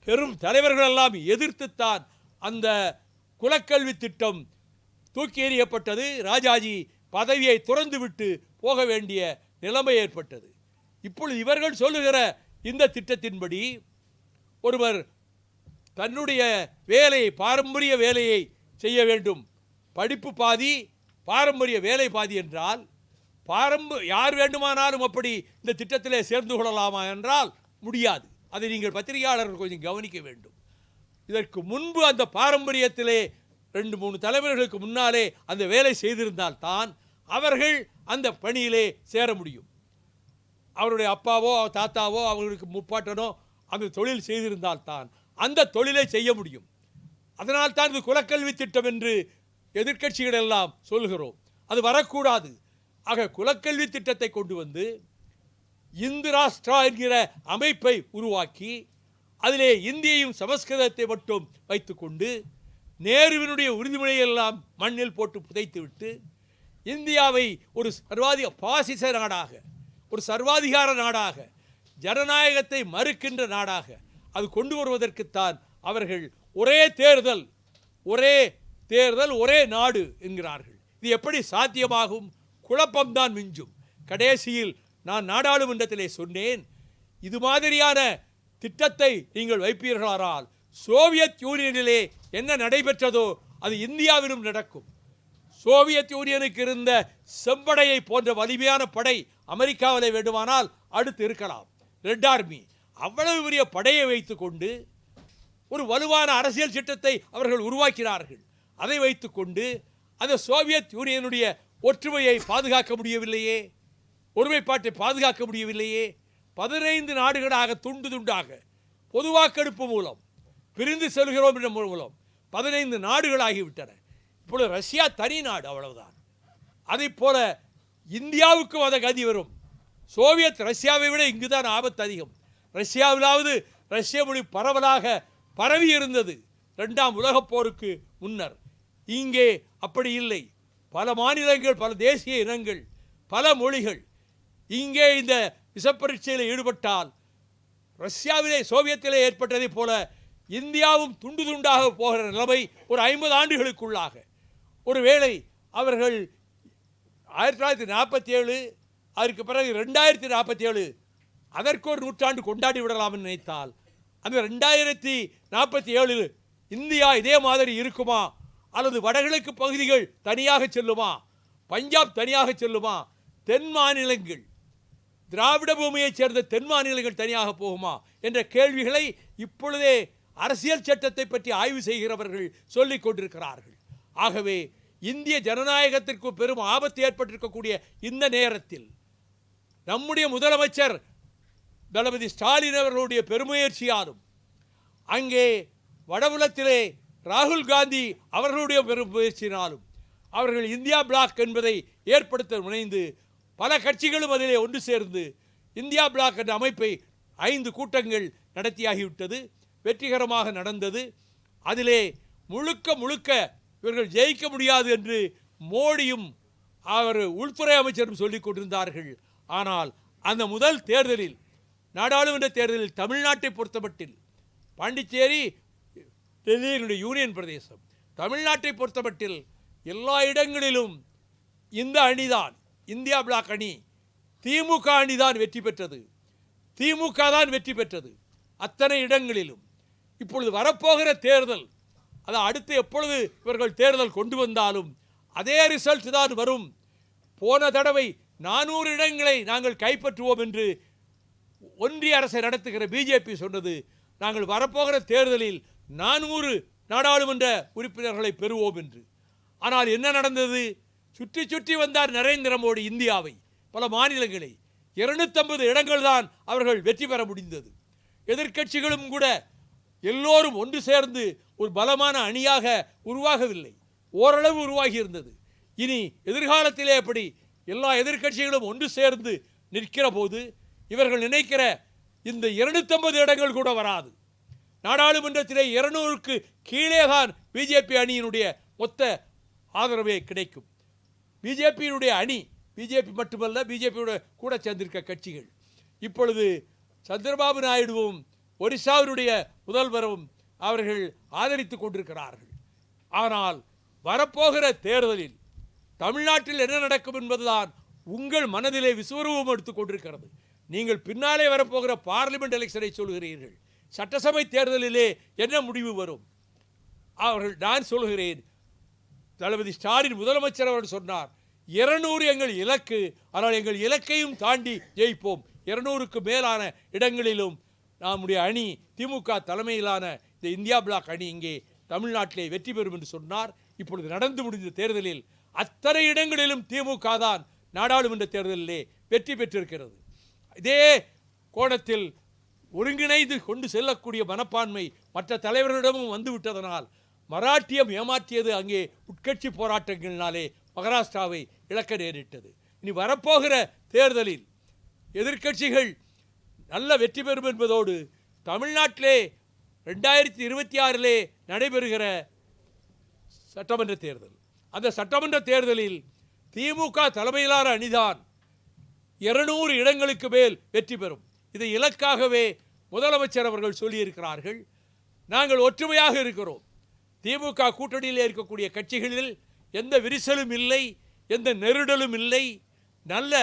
பெரும் தலைவர்கள் எல்லாம் எதிர்த்துத்தான் அந்த குலக்கல்வி திட்டம் தூக்கி எறியப்பட்டது. ராஜாஜி பதவியை துறந்துவிட்டு போக வேண்டிய நிலைமை ஏற்பட்டது. இப்பொழுது இவர்கள் சொல்லுகிற இந்த திட்டத்தின்படி ஒருவர் தன்னுடைய வேலையை, பாரம்பரிய வேலையை செய்ய வேண்டும். படிப்பு பாதி, பாரம்பரிய வேலை பாதி என்றால் யார் வேண்டுமானாலும் அப்படி இந்த திட்டத்திலே சேர்ந்து கொள்ளலாமா என்றால் முடியாது. அதை நீங்கள் பத்திரிகையாளர்கள் கொஞ்சம் கவனிக்க வேண்டும். இதற்கு முன்பு அந்த பாரம்பரியத்திலே 2-3 தலைவர்களுக்கு முன்னாலே அந்த வேலை செய்திருந்தால் தான் அவர்கள் அந்த பணியிலே சேர முடியும். அவருடைய அப்பாவோ தாத்தாவோ அவர்களுக்கு முப்பாட்டனோ அந்த தொழில் செய்திருந்தால் தான் அந்த தொழிலை செய்ய முடியும். அதனால் தான் இது குலக்கல்வி திட்டம் என்று எதிர்க்கட்சிகள் எல்லாம் சொல்கிறோம். அது வரக்கூடாது. ஆக குலக்கல்வி திட்டத்தை கொண்டு வந்து இந்து ராஷ்டிரா என்கிற அமைப்பை உருவாக்கி அதிலே இந்தியையும் சமஸ்கிருதத்தை மட்டும் வைத்துக்கொண்டு நேருவினுடைய உறுதிமொழியெல்லாம் மண்ணில் போட்டு புதைத்துவிட்டு இந்தியாவை ஒரு பாசிச நாடாக, ஒரு சர்வாதிகார நாடாக, ஜனநாயகத்தை மறுக்கின்ற நாடாக அது கொண்டு வருவதற்குத்தான் அவர்கள் ஒரே தேர்தல் ஒரே நாடு என்கிறார்கள். இது எப்படி சாத்தியமாகும்? குழப்பம்தான் மிஞ்சும். கடைசியில் நான் நாடாளுமன்றத்திலே சொன்னேன், இது மாதிரியான திட்டத்தை நீங்கள் வைப்பீர்களானால் சோவியத் யூனியனிலே என்ன நடைபெற்றதோ அது இந்தியாவிலும் நடக்கும். சோவியத் யூனியனுக்கு இருந்த செம்படையை போன்ற வலிமையான படை அமெரிக்காவிலே வேண்டுமானால் அடுத்து இருக்கலாம். ரெட் ஆர்மி அவ்வளவு பெரிய படையை வைத்துக்கொண்டு ஒரு வலுவான அரசியல் திட்டத்தை அவர்கள் உருவாக்கினார்கள். அதை வைத்துக்கொண்டு அந்த சோவியத் யூனியனுடைய ஒற்றுமையை பாதுகாக்க முடியவில்லையே, ஒருமைப்பாட்டை பாதுகாக்க முடியவில்லையே. 15 நாடுகளாக துண்டு துண்டாக பொது வாக்கெடுப்பு மூலம் பிரிந்து செல்கிறோம் என்ற மூலம் 15 நாடுகளாகிவிட்டன. இப்பொழுது ரஷ்யா தனி நாடு, அவ்வளவுதான். அதை போல இந்தியாவுக்கும் அந்த கதி வரும். சோவியத் ரஷ்யாவை விட இங்குதான் ஆபத்து அதிகம். ரஷ்யாவிலாவது ரஷ்ய மொழி பரவலாக பரவி இருந்தது 2ஆம் உலகப் போருக்கு முன்னர். இங்கே அப்படி இல்லை. பல மாநிலங்கள், பல தேசிய இனங்கள், பல மொழிகள். இங்கே இந்த விஷப்பரீட்சையில் ஈடுபட்டால் ரஷ்யாவிலே சோவியத்திலே ஏற்பட்டதை போல இந்தியாவும் துண்டு துண்டாக போகிற நிலைமை ஒரு 50 ஆண்டுகளுக்குள்ளாக. ஒருவேளை அவர்கள் 1947 அதற்கு பிறகு 2047 அதற்கு ஒரு நூற்றாண்டு கொண்டாடி விடலாம் என்று நினைத்தால் அந்த 2047 இந்தியா இதே மாதிரி இருக்குமா? அல்லது வடகிழக்கு பகுதிகள் தனியாக செல்லுமா? பஞ்சாப் தனியாக செல்லுமா? தென் மாநிலங்கள் திராவிட பூமியைச் சேர்ந்த தென் மாநிலங்கள் தனியாக போகுமா என்ற கேள்விகளை இப்பொழுதே அரசியல் சட்டத்தை பற்றி ஆய்வு செய்கிறவர்கள் சொல்லிக் கொண்டிருக்கிறார்கள். ஆகவே இந்திய ஜனநாயகத்திற்கு பெரும் ஆபத்து ஏற்பட்டிருக்கக்கூடிய இந்த நேரத்தில் நம்முடைய முதலமைச்சர் தளபதி ஸ்டாலின் அவர்களுடைய பெருமுயற்சியாலும் அங்கே வடபுலத்திலே ராகுல் காந்தி அவர்களுடைய பெருமுயற்சியினாலும் அவர்கள் இந்தியா பிளாக் என்பதை ஏற்படுத்த முனைந்து பல கட்சிகளும் அதிலே ஒன்று சேர்ந்து இந்தியா பிளாக் என்ற அமைப்பை 5 கூட்டங்கள் நடத்தியாகிவிட்டது. வெற்றிகரமாக நடந்தது. அதிலே முழுக்க இவர்கள் ஜெயிக்க முடியாது என்று மோடியும் அவர் உள்துறை அமைச்சரும் சொல்லிக் கொண்டிருந்தார்கள். ஆனால் அந்த முதல் தேர்தலில், நாடாளுமன்ற தேர்தலில் தமிழ்நாட்டை பொறுத்தமட்டில், பாண்டிச்சேரி டெல்லியினுடைய யூனியன் பிரதேசம், தமிழ்நாட்டை பொறுத்தமட்டில் எல்லா இடங்களிலும் இந்த அணிதான், இந்தியா பிளாக் அணி, திமுக அணிதான் வெற்றி பெற்றது. திமுக தான் வெற்றி பெற்றது அத்தனை இடங்களிலும். இப்பொழுது வரப்போகிற தேர்தல், அது அடுத்து எப்பொழுது இவர்கள் தேர்தல் கொண்டு வந்தாலும் அதே ரிசல்ட் தான் வரும். போன தடவை 400 இடங்களை நாங்கள் கைப்பற்றுவோம் என்று ஒன்றிய அரசை நடத்துகிற பிஜேபி சொன்னது. நாங்கள் வரப்போகிற தேர்தலில் 400 நாடாளுமன்ற உறுப்பினர்களை பெறுவோம் என்று. ஆனால் என்ன நடந்தது? சுற்றி சுற்றி வந்தார் நரேந்திர மோடி இந்தியாவை, பல மாநிலங்களை. 250 இடங்கள் தான் அவர்கள் வெற்றி பெற முடிந்தது. எதிர்க்கட்சிகளும் கூட எல்லோரும் ஒன்று சேர்ந்து ஒரு பலமான அணியாக உருவாகவில்லை, ஓரளவு உருவாகி இருந்தது. இனி எதிர்காலத்திலே எப்படி எல்லா எதிர்க்கட்சிகளும் ஒன்று சேர்ந்து நிற்கிற போது இவர்கள் நினைக்கிற இந்த 250 இடங்கள் கூட வராது. நாடாளுமன்றத்திலே 200க்கு கீழே தான் பிஜேபி அணியினுடைய மொத்த ஆதரவே கிடைக்கும். பிஜேபியினுடைய அணி, பிஜேபி மட்டுமல்ல, பிஜேபியோட கூட சேர்ந்திருக்க கட்சிகள். இப்பொழுது சந்திரபாபு நாயுடுவும் ஒரிசாவினுடைய முதல்வரும் அவர்கள் ஆதரித்து கொண்டிருக்கிறார்கள். ஆனால் வரப்போகிற தேர்தலில் தமிழ்நாட்டில் என்ன நடக்கும் என்பதுதான் உங்கள் மனதிலே விஸ்வரூபம் எடுத்துக் கொண்டிருக்கிறது. நீங்கள் பின்னாலே வரப்போகிற பார்லிமெண்ட் எலெக்ஷனை சொல்கிறீர்கள். சட்டசபை தேர்தலிலே என்ன முடிவு வரும்? அவர்கள், நான் சொல்கிறேன், தளபதி ஸ்டாலின் முதலமைச்சர் அவர்கள் சொன்னார், 200 எங்கள் இலக்கு, ஆனால் எங்கள் இலக்கையும் தாண்டி ஜெயிப்போம். 200க்கு மேலான இடங்களிலும் நம்முடைய அணி, திமுக தலைமையிலான இந்த இந்தியா பிளாக் அணி இங்கே தமிழ்நாட்டிலே வெற்றி பெறும் என்று சொன்னார். இப்பொழுது நடந்து முடிந்த தேர்தலில் அத்தனை இடங்களிலும் திமுக தான் நாடாளுமன்ற தேர்தலிலே வெற்றி பெற்றிருக்கிறது. இதே கோணத்தில் ஒருங்கிணைந்து கொண்டு செல்லக்கூடிய மனப்பான்மை மற்ற தலைவர்களிடமும் வந்துவிட்டதனால் மராட்டியம் ஏமாற்றியது அங்கே உட்கட்சி போராட்டங்களினாலே மகாராஷ்டிராவை இழக்க நேரிட்டது. இனி வரப்போகிற தேர்தலில் எதிர்க்கட்சிகள் நல்ல வெற்றி பெறும் என்பதோடு தமிழ்நாட்டிலே 2026 நடைபெறுகிற சட்டமன்ற தேர்தல், அந்த சட்டமன்ற தேர்தலில் திமுக தலைமையிலான அணிதான் 200 இடங்களுக்கு மேல் வெற்றி பெறும். இதை இலக்காகவே முதலமைச்சர் அவர்கள் சொல்லியிருக்கிறார்கள். நாங்கள் ஒற்றுமையாக இருக்கிறோம். திமுக கூட்டணியில் இருக்கக்கூடிய கட்சிகளில் எந்த விரிசலும் இல்லை, எந்த நெருடலும் இல்லை. நல்ல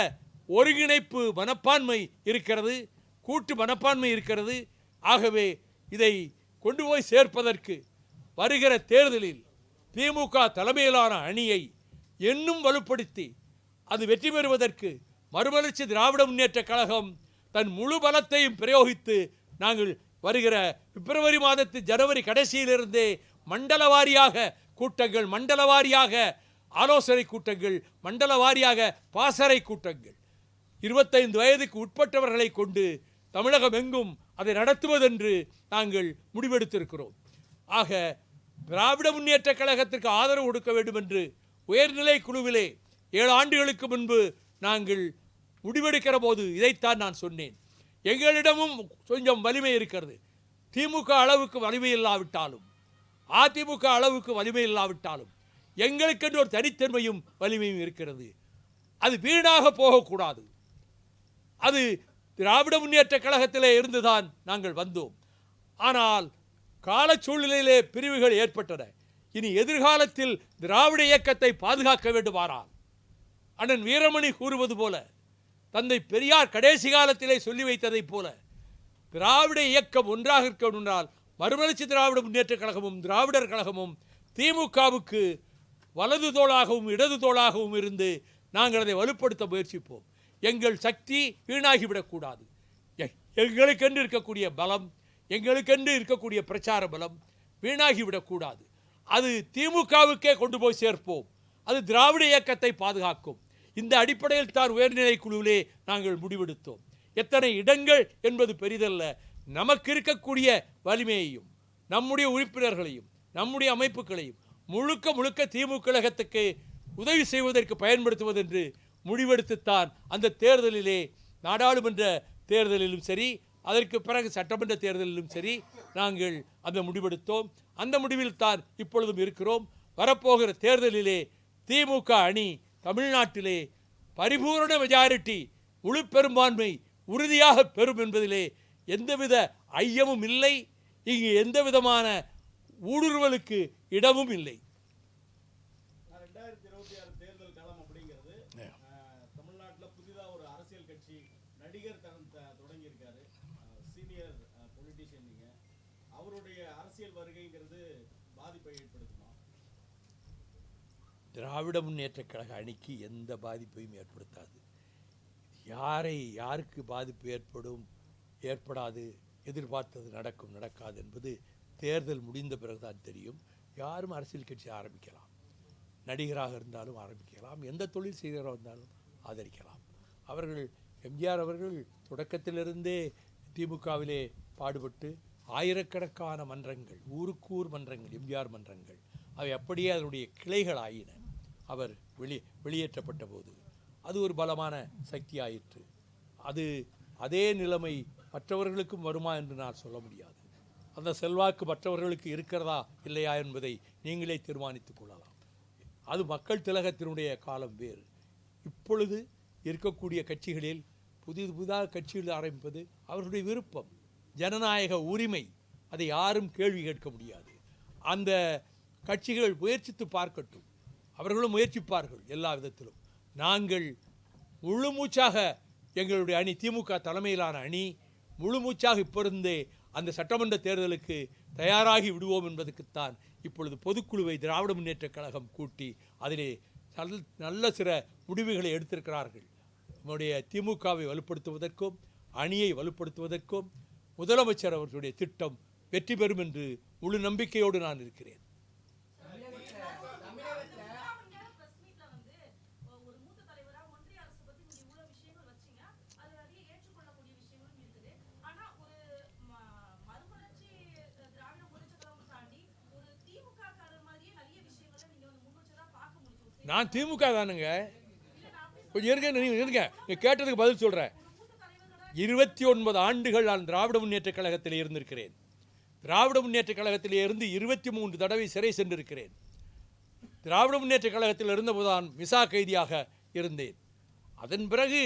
ஒருங்கிணைப்பு மனப்பான்மை இருக்கிறது, கூட்டு மனப்பான்மை இருக்கிறது. ஆகவே இதை கொண்டு போய் சேர்ப்பதற்கு வருகிற தேர்தலில் திமுக தலைமையிலான அணியை இன்னும் வலுப்படுத்தி அது வெற்றி பெறுவதற்கு மறுமலர்ச்சி திராவிட முன்னேற்ற கழகம் தன் முழு பலத்தையும் பிரயோகித்து நாங்கள் வருகிற பிப்ரவரி மாதத்து ஜனவரி கடைசியிலிருந்தே மண்டல வாரியாக கூட்டங்கள், மண்டல வாரியாக ஆலோசனை கூட்டங்கள், மண்டல வாரியாக பாசறை கூட்டங்கள் 25 வயதுக்கு உட்பட்டவர்களை கொண்டு தமிழகம் எங்கும் அதை நடத்துவதென்று நாங்கள் முடிவெடுத்திருக்கிறோம். ஆக திராவிட முன்னேற்ற கழகத்திற்கு ஆதரவு கொடுக்க வேண்டும் என்று உயர்நிலை குழுவிலே 7 ஆண்டுகளுக்கு முன்பு நாங்கள் முடிவெடுக்கிற போது இதைத்தான் நான் சொன்னேன். எங்களிடமும் கொஞ்சம் வலிமை இருக்கிறது. திமுக அளவுக்கு வலிமை இல்லாவிட்டாலும், அதிமுக அளவுக்கு வலிமை இல்லாவிட்டாலும் எங்களுக்கென்று ஒரு தனித்தன்மையும் வலிமையும் இருக்கிறது. அது வீணாக போகக்கூடாது. அது திராவிட முன்னேற்ற கழகத்திலே இருந்துதான் நாங்கள் வந்தோம். ஆனால் கால சூழ்நிலையிலே பிரிவுகள் ஏற்பட்டன. இனி எதிர்காலத்தில் திராவிட இயக்கத்தை பாதுகாக்க வேண்டுமானால் அண்ணன் வீரமணி கூறுவது போல, தந்தை பெரியார் கடைசி காலத்திலே சொல்லி வைத்ததைப் போல, திராவிட இயக்கம் ஒன்றாக இருக்க வேண்டுமென்றால் மறுமலர்ச்சி திராவிட முன்னேற்ற கழகமும் திராவிடர் கழகமும் திமுகவுக்கு வலது தோளாகவும் இடது தோளாகவும் இருந்து நாங்கள் அதை வலுப்படுத்த முயற்சிப்போம். எங்கள் சக்தி வீணாகிவிடக்கூடாது. எங்களுக்கென்று இருக்கக்கூடிய பலம், எங்களுக்கென்று இருக்கக்கூடிய பிரச்சார பலம் வீணாகிவிடக்கூடாது. அது திமுகவுக்கே கொண்டு போய் சேர்ப்போம். அது திராவிட இயக்கத்தை பாதுகாக்கும். இந்த அடிப்படையில் தான் உயர்நிலை குழுவிலே நாங்கள் முடிவெடுத்தோம். எத்தனை இடங்கள் என்பது பெரிதல்ல. நமக்கு இருக்கக்கூடிய வலிமையையும் நம்முடைய உறுப்பினர்களையும் நம்முடைய அமைப்புகளையும் முழுக்க திமுக கழகத்துக்கு உதவி செய்வதற்கு பயன்படுத்துவது என்று முடிவெடுத்துத்தான் அந்த தேர்தலிலே, நாடாளுமன்ற தேர்தலிலும் சரி, அதற்கு பிறகு சட்டமன்ற தேர்தலிலும் சரி, நாங்கள் அந்த முடிவெடுத்தோம். அந்த முடிவில் தான் இப்பொழுதும் இருக்கிறோம். வரப்போகிற தேர்தலிலே திமுக அணி தமிழ்நாட்டிலே பரிபூரண மெஜாரிட்டி, முழு பெரும்பான்மை உறுதியாக பெறும் என்பதிலே எந்தவித ஐயமும் இல்லை. இங்கு எந்த விதமான ஊடுருவலுக்கு இடமும் இல்லை. 2026 தேர்தல் களம் அப்படிங்கிறது தமிழ்நாட்டில் புதிதாக ஒரு அரசியல் கட்சி நடிகர் தொடங்கி இருக்காரு. சீனியர் பொலிட்டிஷியன் நீங்க, அவருடைய அரசியல் வருகைங்கிறது பாதிப்பை ஏற்படுத்துமா? திராவிட முன்னேற்றக் கழக அணிக்கு எந்த பாதிப்பையும் ஏற்படுத்தாது. யாருக்கு பாதிப்பு ஏற்படாது, எதிர்பார்த்தது நடக்கும் நடக்காது என்பது தேர்தல் முடிந்த பிறகுதான் தெரியும். யாரும் அரசியல் கட்சி ஆரம்பிக்கலாம், நடிகராக இருந்தாலும் ஆரம்பிக்கலாம், எந்த தொழில் செய்கிறவராக இருந்தாலும் ஆதரிக்கலாம். அவர்கள் எம்ஜிஆர் அவர்கள் தொடக்கத்திலிருந்தே திமுகவிலே பாடுபட்டு ஆயிரக்கணக்கான மன்றங்கள், ஊருக்கூர் மன்றங்கள், எம்ஜிஆர் மன்றங்கள், அவை அப்படியே அதனுடைய கிளைகள் ஆயின. அவர் வெளியேற்றப்பட்ட போது அது ஒரு பலமான சக்தி ஆயிற்று. அதே நிலைமை மற்றவர்களுக்கும் வருமா என்று நான் சொல்ல முடியாது. அந்த செல்வாக்கு மற்றவர்களுக்கு இருக்கிறதா இல்லையா என்பதை நீங்களே தீர்மானித்துக் கொள்ளலாம். அது மக்கள் திலகத்தினுடைய காலம் வேறு. இப்பொழுது இருக்கக்கூடிய கட்சிகளில் புதிதாக கட்சிகள் ஆரம்பிப்பது அவர்களுடைய விருப்பம், ஜனநாயக உரிமை. அதை யாரும் கேள்வி கேட்க முடியாது. அந்த கட்சிகள் முயற்சித்து பார்க்கட்டும், அவர்களும் முயற்சிப்பார்கள் எல்லா விதத்திலும். நாங்கள் முழுமூச்சாக எங்களுடைய அணி, திமுக தலைமையிலான அணி முழுமூச்சாக இப்பொழுதே அந்த சட்டமன்ற தேர்தலுக்கு தயாராகி விடுவோம் என்பதற்குத்தான் இப்பொழுது பொதுக்குழுவை திராவிட முன்னேற்றக் கழகம் கூட்டி அதிலே நல்ல சில முடிவுகளை எடுத்திருக்கிறார்கள். நம்முடைய திமுகவை வலுப்படுத்துவதற்கும் அணியை வலுப்படுத்துவதற்கும் முதலமைச்சர் அவர்களுடைய திட்டம் வெற்றி பெறும் என்று முழு நம்பிக்கையோடு நான் இருக்கிறேன். நான் திமுக தானுங்க. கொஞ்சம் இருங்க, கேட்டதுக்கு பதில் சொல்கிறேன். 29 ஆண்டுகள் நான் திராவிட முன்னேற்றக் கழகத்தில் இருந்திருக்கிறேன். திராவிட முன்னேற்றக் கழகத்தில் இருந்து 23 தடவை சிறை சென்றிருக்கிறேன். திராவிட முன்னேற்றக் கழகத்தில் இருந்தபோது நான் மிசா கைதியாக இருந்தேன். அதன் பிறகு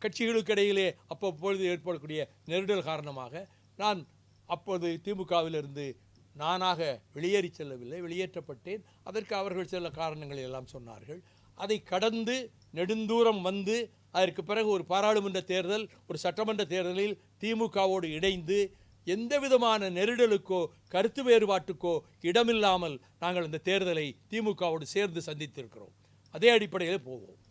கட்சிகளுக்கு இடையிலே அப்பப்பொழுது ஏற்படக்கூடிய நெருடல் காரணமாக நான் அப்போது திமுகவிலிருந்து நானாக வெளியேறி செல்லவில்லை, வெளியேற்றப்பட்டேன். அதற்கு அவர்கள் சில காரணங்களை எல்லாம் சொன்னார்கள். அதை கடந்து நெடுந்தூரம் வந்து அதற்கு பிறகு ஒரு பாராளுமன்ற தேர்தல், ஒரு சட்டமன்ற தேர்தலில் திமுகவோடு இணைந்து எந்த விதமான நெருடலுக்கோ கருத்து வேறுபாட்டுக்கோ இடமில்லாமல் நாங்கள் இந்த தேர்தலை திமுகவோடு சேர்ந்து சந்தித்திருக்கிறோம். அதே அடிப்படையில் போவோம்.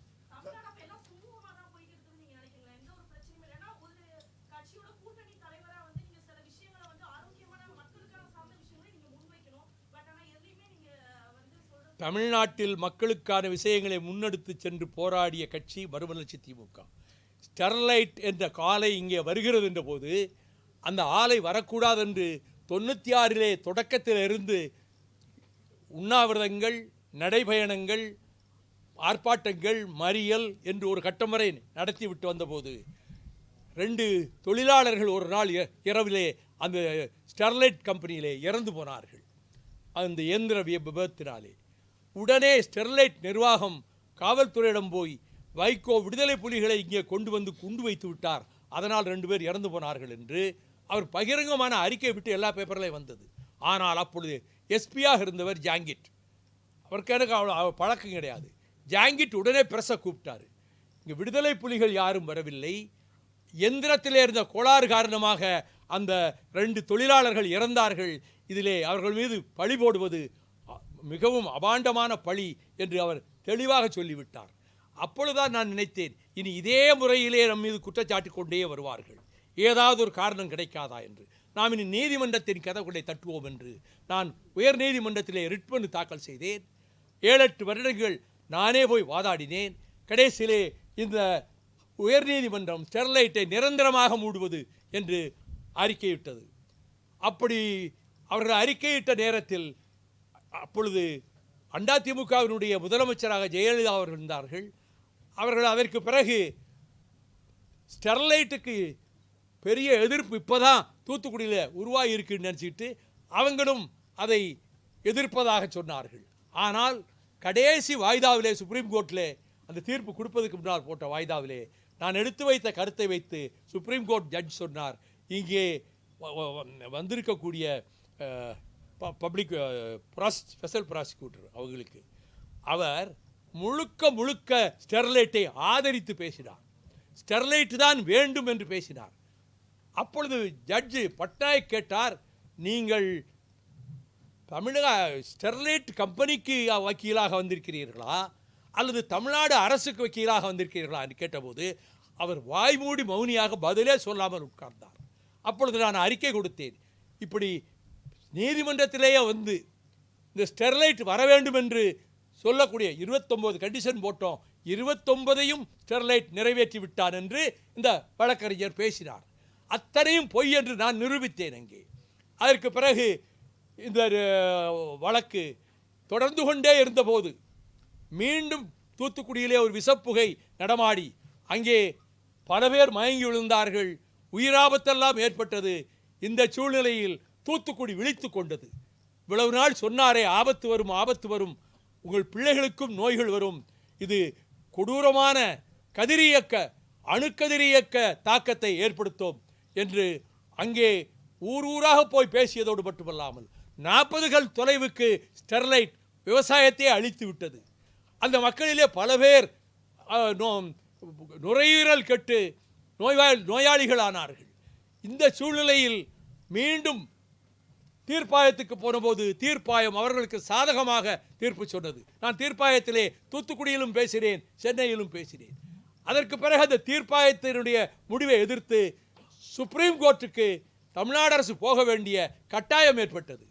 தமிழ்நாட்டில் மக்களுக்கான விஷயங்களை முன்னெடுத்து சென்று போராடிய கட்சி மறுமலர்ச்சி திமுக. ஸ்டெர்லைட் என்ற ஆலை இங்கே வருகிறது என்ற போது அந்த ஆலை வரக்கூடாது என்று 96 தொடக்கத்தில் இருந்து உண்ணாவிரதங்கள், நடைபயணங்கள், ஆர்ப்பாட்டங்கள், மறியல் என்று ஒரு கட்டம் வரை நடத்திவிட்டு வந்தபோது 2 தொழிலாளர்கள் ஒரு நாள் இரவிலே அந்த ஸ்டெர்லைட் கம்பெனியிலே இறந்து போனார்கள். அந்த இயந்திர விபத்தினாலே உடனே ஸ்டெர்லைட் நிர்வாகம் காவல்துறையிடம் போய் வைகோ விடுதலை புலிகளை இங்கே கொண்டு வந்து குண்டு வைத்து விட்டார், அதனால் 2 பேர் இறந்து போனார்கள் என்று அவர் பகிரங்கமான அறிக்கை விட்டு எல்லா பேப்பர்லையும் வந்தது. ஆனால் அப்பொழுது எஸ்பியாக இருந்தவர் ஜாங்கிட். அவருக்கு எனக்கு அவ்வளோ பழக்கம் கிடையாது. ஜாங்கிட் உடனே பிரஸை கூப்பிட்டார். இங்கே விடுதலை புலிகள் யாரும் வரவில்லை, எந்திரத்திலே இருந்த கோளாறு காரணமாக அந்த 2 தொழிலாளர்கள் இறந்தார்கள், இதிலே அவர்கள் மீது பழி போடுவது மிகவும் அபாண்டமான பழி என்று அவர் தெளிவாக சொல்லிவிட்டார். அப்பொழுதுதான் நான் நினைத்தேன், இனி இதே முறையிலே நம் மீது குற்றச்சாட்டு கொண்டே வருவார்கள், ஏதாவது ஒரு காரணம் கிடைக்காதா என்று. நாம் இனி நீதிமன்றத்தின் கதவுகளை தட்டுவோம் என்று நான் உயர் நீதிமன்றத்திலே ரிட் மனு தாக்கல் செய்தேன். 7-8 வருடங்கள் நானே போய் வாதாடினேன். கடைசியிலே இந்த உயர்நீதிமன்றம் ஸ்டெர்லைட்டை நிரந்தரமாக மூடுவது என்று அறிக்கையிட்டது. அப்படி அவர்கள் அறிக்கையிட்ட நேரத்தில் அப்பொழுது அதிமுகவினுடைய முதலமைச்சராக ஜெயலலிதா அவர்கள் இருந்தார்கள். அவர்கள் அதற்கு பிறகு ஸ்டெர்லைட்டுக்கு பெரிய எதிர்ப்பு இப்போ தான் தூத்துக்குடியில் உருவாகி இருக்குன்னு நினச்சிட்டு அவங்களும் அதை எதிர்ப்பதாக சொன்னார்கள். ஆனால் கடைசி வாய்தாவிலே சுப்ரீம் கோர்ட்டில் அந்த தீர்ப்பு கொடுப்பதற்கு முன்னால் போட்ட வாய்தாவிலே நான் எடுத்து வைத்த கருத்தை வைத்து சுப்ரீம் கோர்ட் ஜட்ஜ் சொன்னார், இங்கே வந்திருக்கக்கூடிய பப்ளிக் ஸ்பெஷல் ப்ராசிக்யூட்டர் அவங்களுக்கு அவர் முழுக்க ஸ்டெர்லைட்டை ஆதரித்து பேசினார், ஸ்டெர்லைட் தான் வேண்டும் என்று பேசினார். அப்பொழுது ஜட்ஜு பட்நாயக் கேட்டார், நீங்கள் தமிழக ஸ்டெர்லைட் கம்பெனிக்கு வக்கீலாக வந்திருக்கிறீர்களா அல்லது தமிழ்நாடு அரசுக்கு வக்கீலாக வந்திருக்கிறீர்களா என்று கேட்டபோது அவர் வாய்மூடி மௌனியாக பதிலே சொல்லாமல் உட்கார்ந்தார். அப்பொழுது நான் அறிக்கை கொடுத்தேன், இப்படி நீதிமன்றத்திலேயே வந்து இந்த ஸ்டெர்லைட் வர வேண்டும் என்று சொல்லக்கூடிய 29 கண்டிஷன் போட்டோம், 29ஐயும் ஸ்டெர்லைட் நிறைவேற்றி விட்டான் என்று இந்த வழக்கறிஞர் பேசினார். அத்தனையும் பொய் என்று நான் நிரூபித்தேன் அங்கே. அதற்கு பிறகு இந்த வழக்கு தொடர்ந்து கொண்டே இருந்தபோது மீண்டும் தூத்துக்குடியிலே ஒரு விஷப்புகை நடமாடி அங்கே பல பேர் மயங்கி விழுந்தார்கள், உயிராபத்தெல்லாம் ஏற்பட்டது. இந்த சூழ்நிலையில் தூத்துக்குடி விழித்து கொண்டது. இவ்வளவு நாள் சொன்னாரே ஆபத்து வரும் ஆபத்து வரும், உங்கள் பிள்ளைகளுக்கும் நோய்கள் வரும், இது கொடூரமான கதிரியக்க அணுக்கதிரியக்க தாக்கத்தை ஏற்படுத்தும் என்று அங்கே ஊராக போய் பேசியதோடு மட்டுமல்லாமல் 40 கல் தொலைவுக்கு ஸ்டெர்லைட் விவசாயத்தை அழித்து விட்டது. அந்த மக்களிலே பல பேர் நுரையீரல் கெட்டு நோயாளிகளானார்கள். இந்த சூழ்நிலையில் மீண்டும் தீர்ப்பாயத்துக்கு போனபோது தீர்ப்பாயம் அவர்களுக்கு சாதகமாக தீர்ப்பு சொன்னது. நான் தீர்ப்பாயத்திலே தூத்துக்குடியிலும் பேசினேன், சென்னையிலும் பேசினேன். அதற்கு பிறகு அந்த தீர்ப்பாயத்தினுடைய முடிவை எதிர்த்து சுப்ரீம் கோர்ட்டுக்கு தமிழ்நாடு அரசு போக வேண்டிய கட்டாயம் ஏற்பட்டது.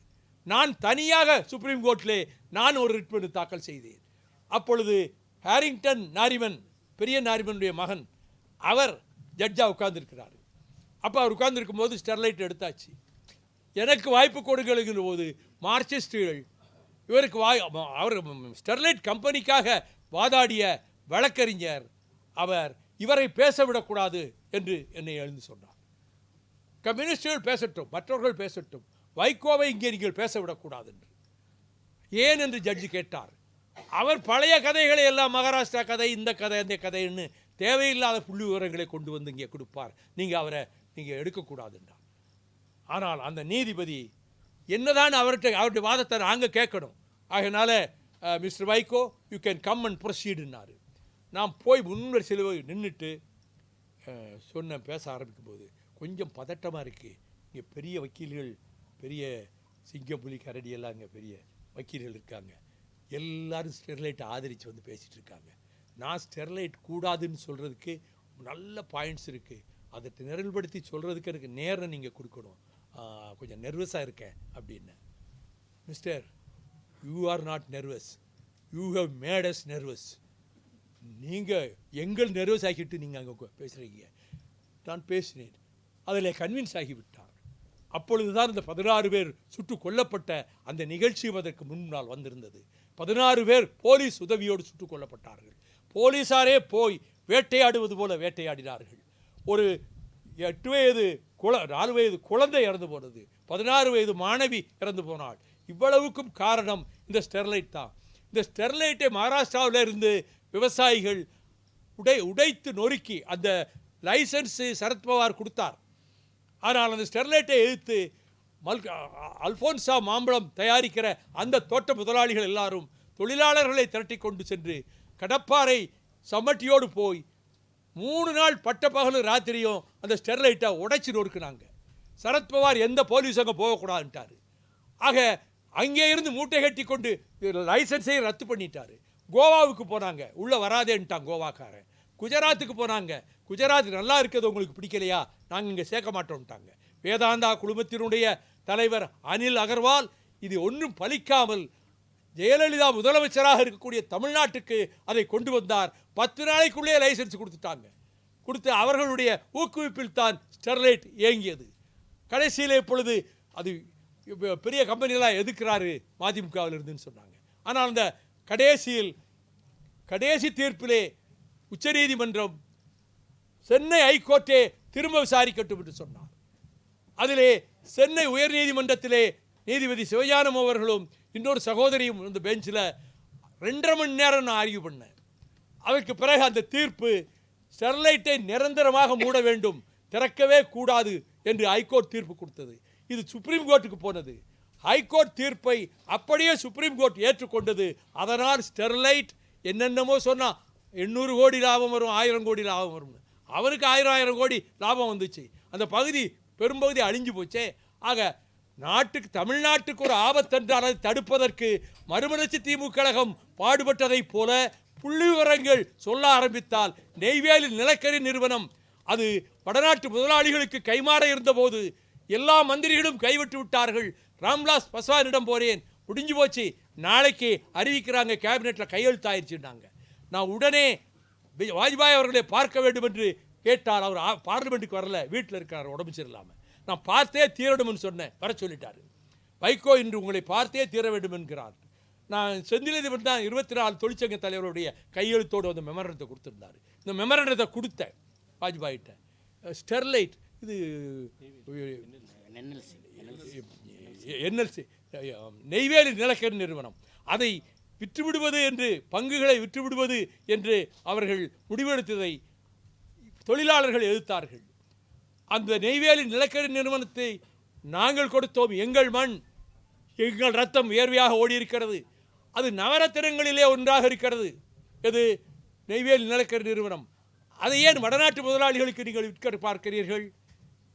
நான் தனியாக சுப்ரீம் கோர்ட்டிலே நான் ஒரு ரிட் மனு தாக்கல் செய்தேன். அப்பொழுது ஹாரிங்டன் நாரிமன், பெரிய நாரிமனுடைய மகன், அவர் ஜட்ஜாக உட்கார்ந்துருக்கிறார். அப்போ அவர் உட்கார்ந்துருக்கும் போது ஸ்டெர்லைட் எடுத்தாச்சு. எனக்கு வாய்ப்பு கொடுக்கிற போது மார்க்சிஸ்டுகள் இவருக்கு அவர் ஸ்டெர்லைட் கம்பெனிக்காக வாதாடிய வழக்கறிஞர் அவர் இவரை பேச விடக்கூடாது என்று என்னை எழுந்து சொன்னார். கம்யூனிஸ்டுகள் பேசட்டும், மற்றவர்கள் பேசட்டும், வைகோவை இங்கே நீங்கள் பேச விடக்கூடாது என்று. ஏன் என்று ஜட்ஜி கேட்டார். அவர் பழைய கதைகளை எல்லாம் மகாராஷ்டிரா கதை, இந்த கதை, அந்த கதைன்னு தேவையில்லாத புள்ளி விவரங்களை கொண்டு வந்து இங்கே கொடுப்பார், நீங்கள் எடுக்கக்கூடாது என்றார். ஆனால் அந்த நீதிபதி என்னதான் அவருடைய வாதத்தை நாங்கள் கேட்கணும், ஆகையினால mister Vaiko you can come and ப்ரொசீடுன்னாரு. நான் போய் முன்னர் சிலுவை நின்றுட்டு பேச ஆரம்பிக்கும் போது கொஞ்சம் பதட்டமாக இருக்குது. இங்கே பெரிய வக்கீல்கள், பெரிய சிங்கம் புலி கரடி எல்லாம் இங்கே பெரிய வக்கீல்கள் இருக்காங்க, எல்லாரும் ஸ்டெர்லைட்டை ஆதரித்து வந்து பேசிகிட்டு இருக்காங்க. நான் ஸ்டெர்லைட் கூடாதுன்னு சொல்கிறதுக்கு நல்ல பாயிண்ட்ஸ் இருக்குது, அதை நிரல்படுத்தி சொல்கிறதுக்கு எனக்கு நேரம் நீங்கள் கொடுக்கணும், கொஞ்சம் நர்வஸாக இருக்கேன் அப்படின்னு. Mister, you are not nervous, you have made us nervous. நீங்கள் எங்கள் நர்வஸ் ஆகிட்டு நீங்கள் அங்கே பேசுகிறீங்க. நான் பேசினேன், அதில் கன்வின்ஸ் ஆகிவிட்டார். அப்பொழுது தான் இந்த 16 பேர் சுட்டு கொல்லப்பட்ட அந்த நிகழ்ச்சியும் அதற்கு முன்னால் வந்திருந்தது. 16 பேர் போலீஸ் உதவியோடு சுட்டுக் கொல்லப்பட்டார்கள். போலீஸாரே போய் வேட்டையாடுவது போல வேட்டையாடினார்கள். ஒரு 8 வயது 4 வயது குழந்தை இறந்து போனது, 16 வயது மாணவி இறந்து போனாள். இவ்வளவுக்கும் காரணம் இந்த ஸ்டெர்லைட் தான். இந்த ஸ்டெர்லைட்டை மகாராஷ்டிராவில் இருந்து விவசாயிகள் உடைத்து நொறுக்கி அந்த லைசன்ஸு சரத்பவார் கொடுத்தார். ஆனால் அந்த ஸ்டெர்லைட்டை எதிர்த்து அல்ஃபோன்சா மாம்பழம் தயாரிக்கிற அந்த தோட்ட முதலாளிகள் எல்லாரும் தொழிலாளர்களை திரட்டி கொண்டு சென்று கடப்பாறை சம்மட்டியோடு போய் 3 நாள் பட்ட பகலும் ராத்திரியும் அந்த ஸ்டெர்லைட்டை உடைச்சி நொறுக்குனாங்க. சரத்பவார் எந்த போலீஸ் அங்கே போகக்கூடாதுன்ட்டார். ஆக அங்கே இருந்து மூட்டை கட்டி கொண்டு லைசன்ஸை ரத்து பண்ணிட்டார். கோவாவுக்கு போனாங்க, உள்ளே வராதேன்ட்டான் கோவாக்காரன். குஜராத்துக்கு போனாங்க, குஜராத் நல்லா இருக்கிறது உங்களுக்கு பிடிக்கலையா, நாங்கள் இங்கே சேர்க்க மாட்டோம்ட்டாங்க. வேதாந்தா குழுமத்தினுடைய தலைவர் அனில் அகர்வால் இது ஒன்றும் பலிக்காமல் ஜெயலலிதா முதலமைச்சராக இருக்கக்கூடிய தமிழ்நாட்டுக்கு அதை கொண்டு வந்தார். 10 நாளைக்குள்ளே லைசன்ஸ் கொடுத்துட்டாங்க. கொடுத்து அவர்களுடைய ஊக்குவிப்பில் தான் ஸ்டெர்லைட் இயங்கியது. கடைசியில் இப்பொழுது அது பெரிய கம்பெனியெல்லாம் எதுக்குறாரு மதிமுகவில் இருந்துன்னு சொன்னாங்க. ஆனால் அந்த கடைசி தீர்ப்பிலே உச்சநீதிமன்றம் சென்னை ஹைகோர்ட்டே திரும்ப விசாரிக்கட்டும் என்று சொன்னார். அதிலே சென்னை உயர்நீதிமன்றத்திலே நீதிபதி சிவஞானம் அவர்களும் இன்னொரு சகோதரியும் இந்த பெஞ்சில் 2.5 மணி நேரம் நான் ஆர்கியூ பண்ணேன். அதற்கு பிறகு அந்த தீர்ப்பு ஸ்டெர்லைட்டை நிரந்தரமாக மூட வேண்டும், திறக்கவே கூடாது என்று ஹைகோர்ட் தீர்ப்பு கொடுத்தது. இது சுப்ரீம் கோர்ட்டுக்கு போனது. ஹைகோர்ட் தீர்ப்பை அப்படியே சுப்ரீம் கோர்ட் ஏற்றுக்கொண்டது. அதனால் ஸ்டெர்லைட் என்னென்னமோ சொன்னால் 800 கோடி லாபம் வரும், 1000 கோடி லாபம் வரும். அவருக்கு 1000 கோடி லாபம் வந்துச்சு. அந்த பகுதி பெரும்பகுதி அழிஞ்சு போச்சே. ஆக தமிழ்நாட்டுக்கு ஒரு ஆபத்தென்றால் அதை தடுப்பதற்கு மறுமலர்ச்சி திமுக கழகம் பாடுபட்டதைப் போல புள்ளி விவரங்கள் சொல்ல ஆரம்பித்தால் நெய்வேலி நிலக்கரி நிறுவனம் அது வடநாட்டு முதலாளிகளுக்கு கைமாற இருந்தபோது எல்லா மந்திரிகளும் கைவிட்டு விட்டார்கள். ராம்விலாஸ் பாஸ்வானிடம் போறேன், முடிஞ்சு போச்சு, நாளைக்கு அறிவிக்கிறாங்க, கேபினெட்டில் கையெழுத்தாயிருச்சுன்னாங்க. நான் உடனே வாஜ்பாய் அவர்களை பார்க்க வேண்டும் என்று கேட்டால் அவர் பார்லிமெண்ட்டுக்கு வரல, வீட்டில் இருக்கிறார் உடம்பு சரியில்லாமல். நான் பார்த்தே தீரணும்னு சொன்னேன், வர சொல்லிட்டாரு. வைகோ இன்று உங்களை பார்த்தே தீர வேண்டும் என்கிறார். நான் செந்தில் தான் 24 தொழிற்சங்க தலைவருடைய கையெழுத்தோடு வந்து மெமரண்டத்தை கொடுத்துருந்தார். இந்த மெமரண்டத்தை கொடுத்தேன் வாஜ்பாயிட்ட. ஸ்டெர்லைட் இது என்எல்சி நெய்வேலி நிலக்கரி நிறுவனம், அதை விற்றுவிடுவது என்று, பங்குகளை விற்றுவிடுவது என்று அவர்கள் முடிவெடுத்ததை தொழிலாளர்கள் எதிர்த்தார்கள். அந்த நெய்வேலி நிலக்கரி நிறுவனத்தை நாங்கள் கொடுத்தோம், எங்கள் மண், எங்கள் ரத்தம் வியர்வையாக ஓடி இருக்கிறது. அது நவரத்தினங்களிலே ஒன்றாக இருக்கிறது. எது? நெய்வேலி நிலக்கரி நிறுவனம். அதை ஏன் வடநாட்டு முதலாளிகளுக்கு நீங்கள் விற்க பார்க்கிறீர்கள்?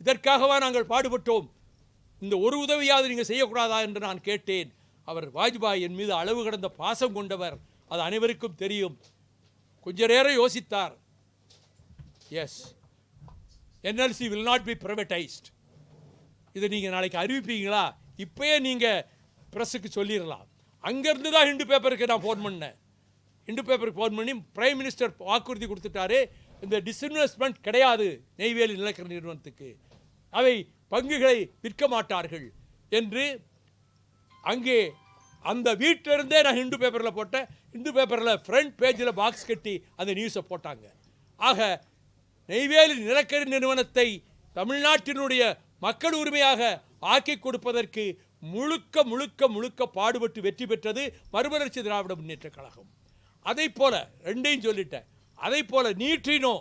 இதற்காகவா நாங்கள் பாடுபட்டோம்? இந்த ஒரு உதவியாவது நீங்கள் செய்யக்கூடாதா என்று நான் கேட்டேன். அவர் வாஜ்பாய் என் மீது அளவு கடந்த பாசம் கொண்டவர், அது அனைவருக்கும் தெரியும். கொஞ்ச நேரம் யோசித்தார். Yes, NLC will not be privatised. இதை நீங்கள் நாளைக்கு அறிவிப்பீங்களா? இப்போயே நீங்கள் ப்ரெஸ்ஸுக்கு சொல்லிடலாம். அங்கேருந்து தான் ஹிண்டு பேப்பருக்கு நான் ஃபோன் பண்ணேன். ஹிண்டு பேப்பருக்கு ஃபோன் பண்ணி பிரைம் மினிஸ்டர் வாக்குறுதி கொடுத்துட்டாரு, இந்த டிஸ்இன்வெஸ்ட்மெண்ட் கிடையாது நெய்வேலி நிலக்கரி நிறுவனத்துக்கு, அவை பங்குகளை விற்க மாட்டார்கள் என்று. அங்கே அந்த வீட்டிலிருந்தே நான் ஹிண்டு பேப்பரில் போட்டேன். ஹிண்டு பேப்பரில் ஃப்ரண்ட் பேஜில் பாக்ஸ் கட்டி அந்த நியூஸை போட்டாங்க. ஆக நெய்வேலி நிலக்கரி நிறுவனத்தை தமிழ்நாட்டினுடைய மக்கள் உரிமையாக ஆக்கி கொடுப்பதற்கு முழுக்க முழுக்க முழுக்க பாடுபட்டு வெற்றி பெற்றது மறுமலர்ச்சி திராவிட முன்னேற்ற கழகம். அதை போல ரெண்டையும் சொல்லிட்டேன். அதை போல நீட்ரினோ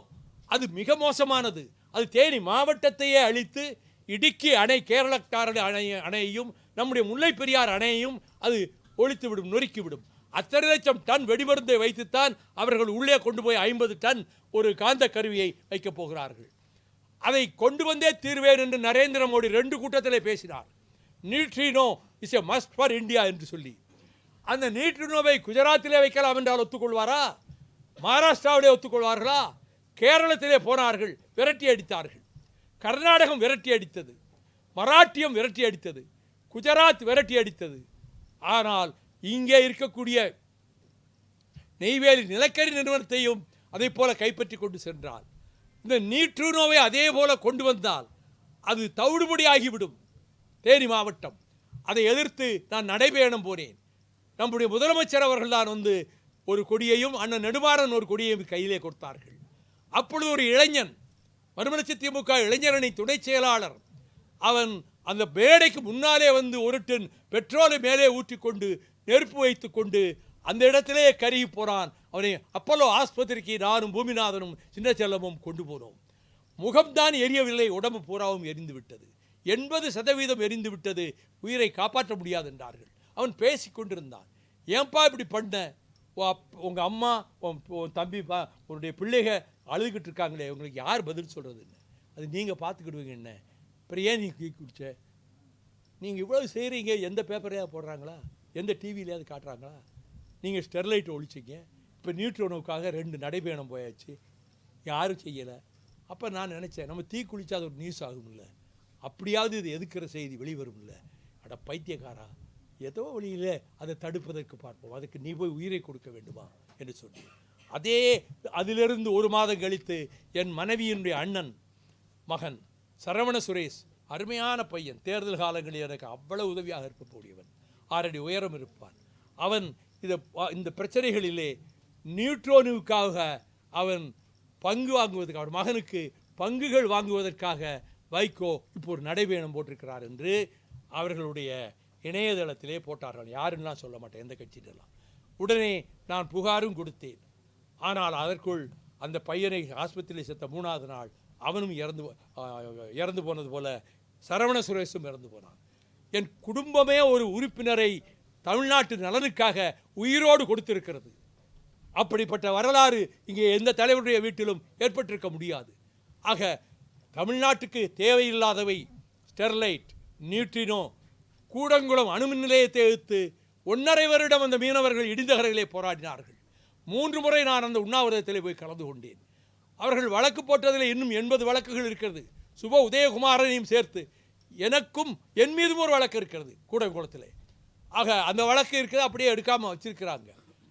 அது மிக மோசமானது. அது தேனி மாவட்டத்தையே அழித்து இடுக்கி அணை, கேரளக்காரர் அணையையும் நம்முடைய முல்லை பெரியார் அணையையும் அது ஒழித்துவிடும், நொறுக்கிவிடும். 1.5 லட்சம் டன் வெடிமருந்தை வைத்துத்தான் அவர்கள் உள்ளே கொண்டு போய் 50 டன் ஒரு காந்த கருவியை வைக்கப் போகிறார்கள். அதை கொண்டு வந்தே தீர்வேன் என்று நரேந்திர மோடி 2 கூட்டத்திலே பேசினார். Neutrino is a must for India என்று சொல்லி. அந்த நியூட்ரினோவை குஜராத்திலே வைக்கலாம் என்றால் ஒத்துக்கொள்வாரா? மகாராஷ்டிராவிலே ஒத்துக்கொள்வார்களா? கேரளத்திலே போனார்கள், விரட்டி அடித்தார்கள். கர்நாடகம் விரட்டி அடித்தது, மராட்டியம் விரட்டி அடித்தது, குஜராத் விரட்டி அடித்தது. ஆனால் இங்கே இருக்கக்கூடிய நெய்வேலி நிலக்கரி நிறுவனத்தையும் அதை போல கைப்பற்றி கொண்டு சென்றால், இந்த நியூட்ரினோவை அதே போல கொண்டு வந்தால் அது தவிடுபடியாகிவிடும். தேனி மாவட்டம் அதை எதிர்த்து நான் நடைபயணம் போனேன். நம்முடைய முதலமைச்சர் அவர்கள் தான் வந்து ஒரு கொடியையும் அண்ணன் நெடுமாறன் ஒரு கொடியையும் கையிலே கொடுத்தார்கள். அப்பொழுது ஒரு இளைஞன், மறுமலர்ச்சி திமுக இளைஞரணி துணை செயலாளர், அவன் அந்த மேடைக்கு முன்னாலே வந்து ஒரு டன் பெட்ரோலை மேலே ஊற்றிக்கொண்டு நெருப்பு வைத்து கொண்டு அந்த இடத்திலே கருகி போனான். அவனை அப்பல்லோ ஆஸ்பத்திரிக்கு நானும் பூமிநாதனும் சின்ன செல்லமும் கொண்டு போனோம். முகம்தான் எரியவில்லை, உடம்பு பூராவும் எரிந்து விட்டது. 80% எரிந்து விட்டது, உயிரை காப்பாற்ற முடியாது என்றார்கள். அவன் பேசி கொண்டிருந்தான். ஏன்பா இப்படி பண்ண? உங்கள் அம்மா, உன் தம்பிப்பா, உன்னுடைய பிள்ளைக அழுதுகிட்டு இருக்காங்களே, உங்களுக்கு யார் பதில் சொல்கிறதுன்னு? அது நீங்கள் பார்த்துக்கிடுவீங்க. என்ன அப்புறம் ஏன் நீங்கள் கீ குடிச்ச? நீங்கள் இவ்வளோ செய்கிறீங்க, எந்த பேப்பரையாவது போடுறாங்களா? எந்த டிவியிலையாவது காட்டுறாங்களா? நீங்கள் ஸ்டெர்லைட்டை ஒழிச்சிங்க, இப்போ நியூட்ரோனுக்காக 2 நடைபயணம் போயாச்சு, யாரும் செய்யலை. அப்போ நான் நினச்சேன், நம்ம தீ குளிச்சா அது ஒரு நியூஸ் ஆகும்ல, அப்படியாவது இது எதுக்கிற செய்தி வெளிவரும்ல. அட பைத்தியக்காரா, ஏதோ வழியில் அதை தடுப்பதற்கு பார்ப்போம், அதுக்கு நீ போய் உயிரை கொடுக்க வேண்டுமா என்று சொன்னேன். அதிலிருந்து 1 மாதம் கழித்து என் மனைவியினுடைய அண்ணன் மகன் சரவண சுரேஷ், அருமையான பையன், தேர்தல் காலங்களில் எனக்கு அவ்வளவு உதவியாக இருக்கக்கூடியவன், 6 அடி உயரம் இருப்பான். அவன் இந்த பிரச்சனைகளிலே நியூட்ரோனுக்காக அவன் பங்கு வாங்குவதற்கு, அவர் மகனுக்கு பங்குகள் வாங்குவதற்காக வைகோ இப்போ ஒரு நடைபயணம் போட்டிருக்கிறார் என்று அவர்களுடைய இணையதளத்திலே போட்டார்கள். யாருன்னெலாம் சொல்ல மாட்டேன், எந்த கட்சியிலெல்லாம். உடனே நான் புகாரும் கொடுத்தேன். ஆனால் அதற்குள் அந்த பையனை ஆஸ்பத்திரியில் செத்த 3வது நாள் அவனும் இறந்து போனது போல சரவண சுரேஷும் இறந்து போனான். என் குடும்பமே ஒரு உறுப்பினரை தமிழ்நாட்டு நலனுக்காக உயிரோடு கொடுத்திருக்கிறது. அப்படிப்பட்ட வரலாறு இங்கே எந்த தலைவருடைய வீட்டிலும் ஏற்பட்டிருக்க முடியாது. ஆக தமிழ்நாட்டுக்கு தேவையில்லாதவை ஸ்டெர்லைட், நியூட்ரினோ, கூடங்குளம் அணுமின் நிலையத்தை எதிர்த்து 1.5 வருடம் அந்த மீனவர்கள் இடிந்தகரையிலே போராடினார்கள். 3 முறை நான் அந்த உண்ணாவிரதத்திலே போய் கலந்து கொண்டேன். அவர்கள் வழக்கு போட்டதில் இன்னும் 80 வழக்குகள் இருக்கிறது. சுப உதயகுமாரனையும் சேர்த்து எனக்கும் என் மீதும் ஒரு வழக்கு இருக்கிறது கூடங்குளத்திலே. ஆக அந்த வழக்கு இருக்கிறது, அப்படியே எடுக்காமல் வச்சிருக்கிறாங்க.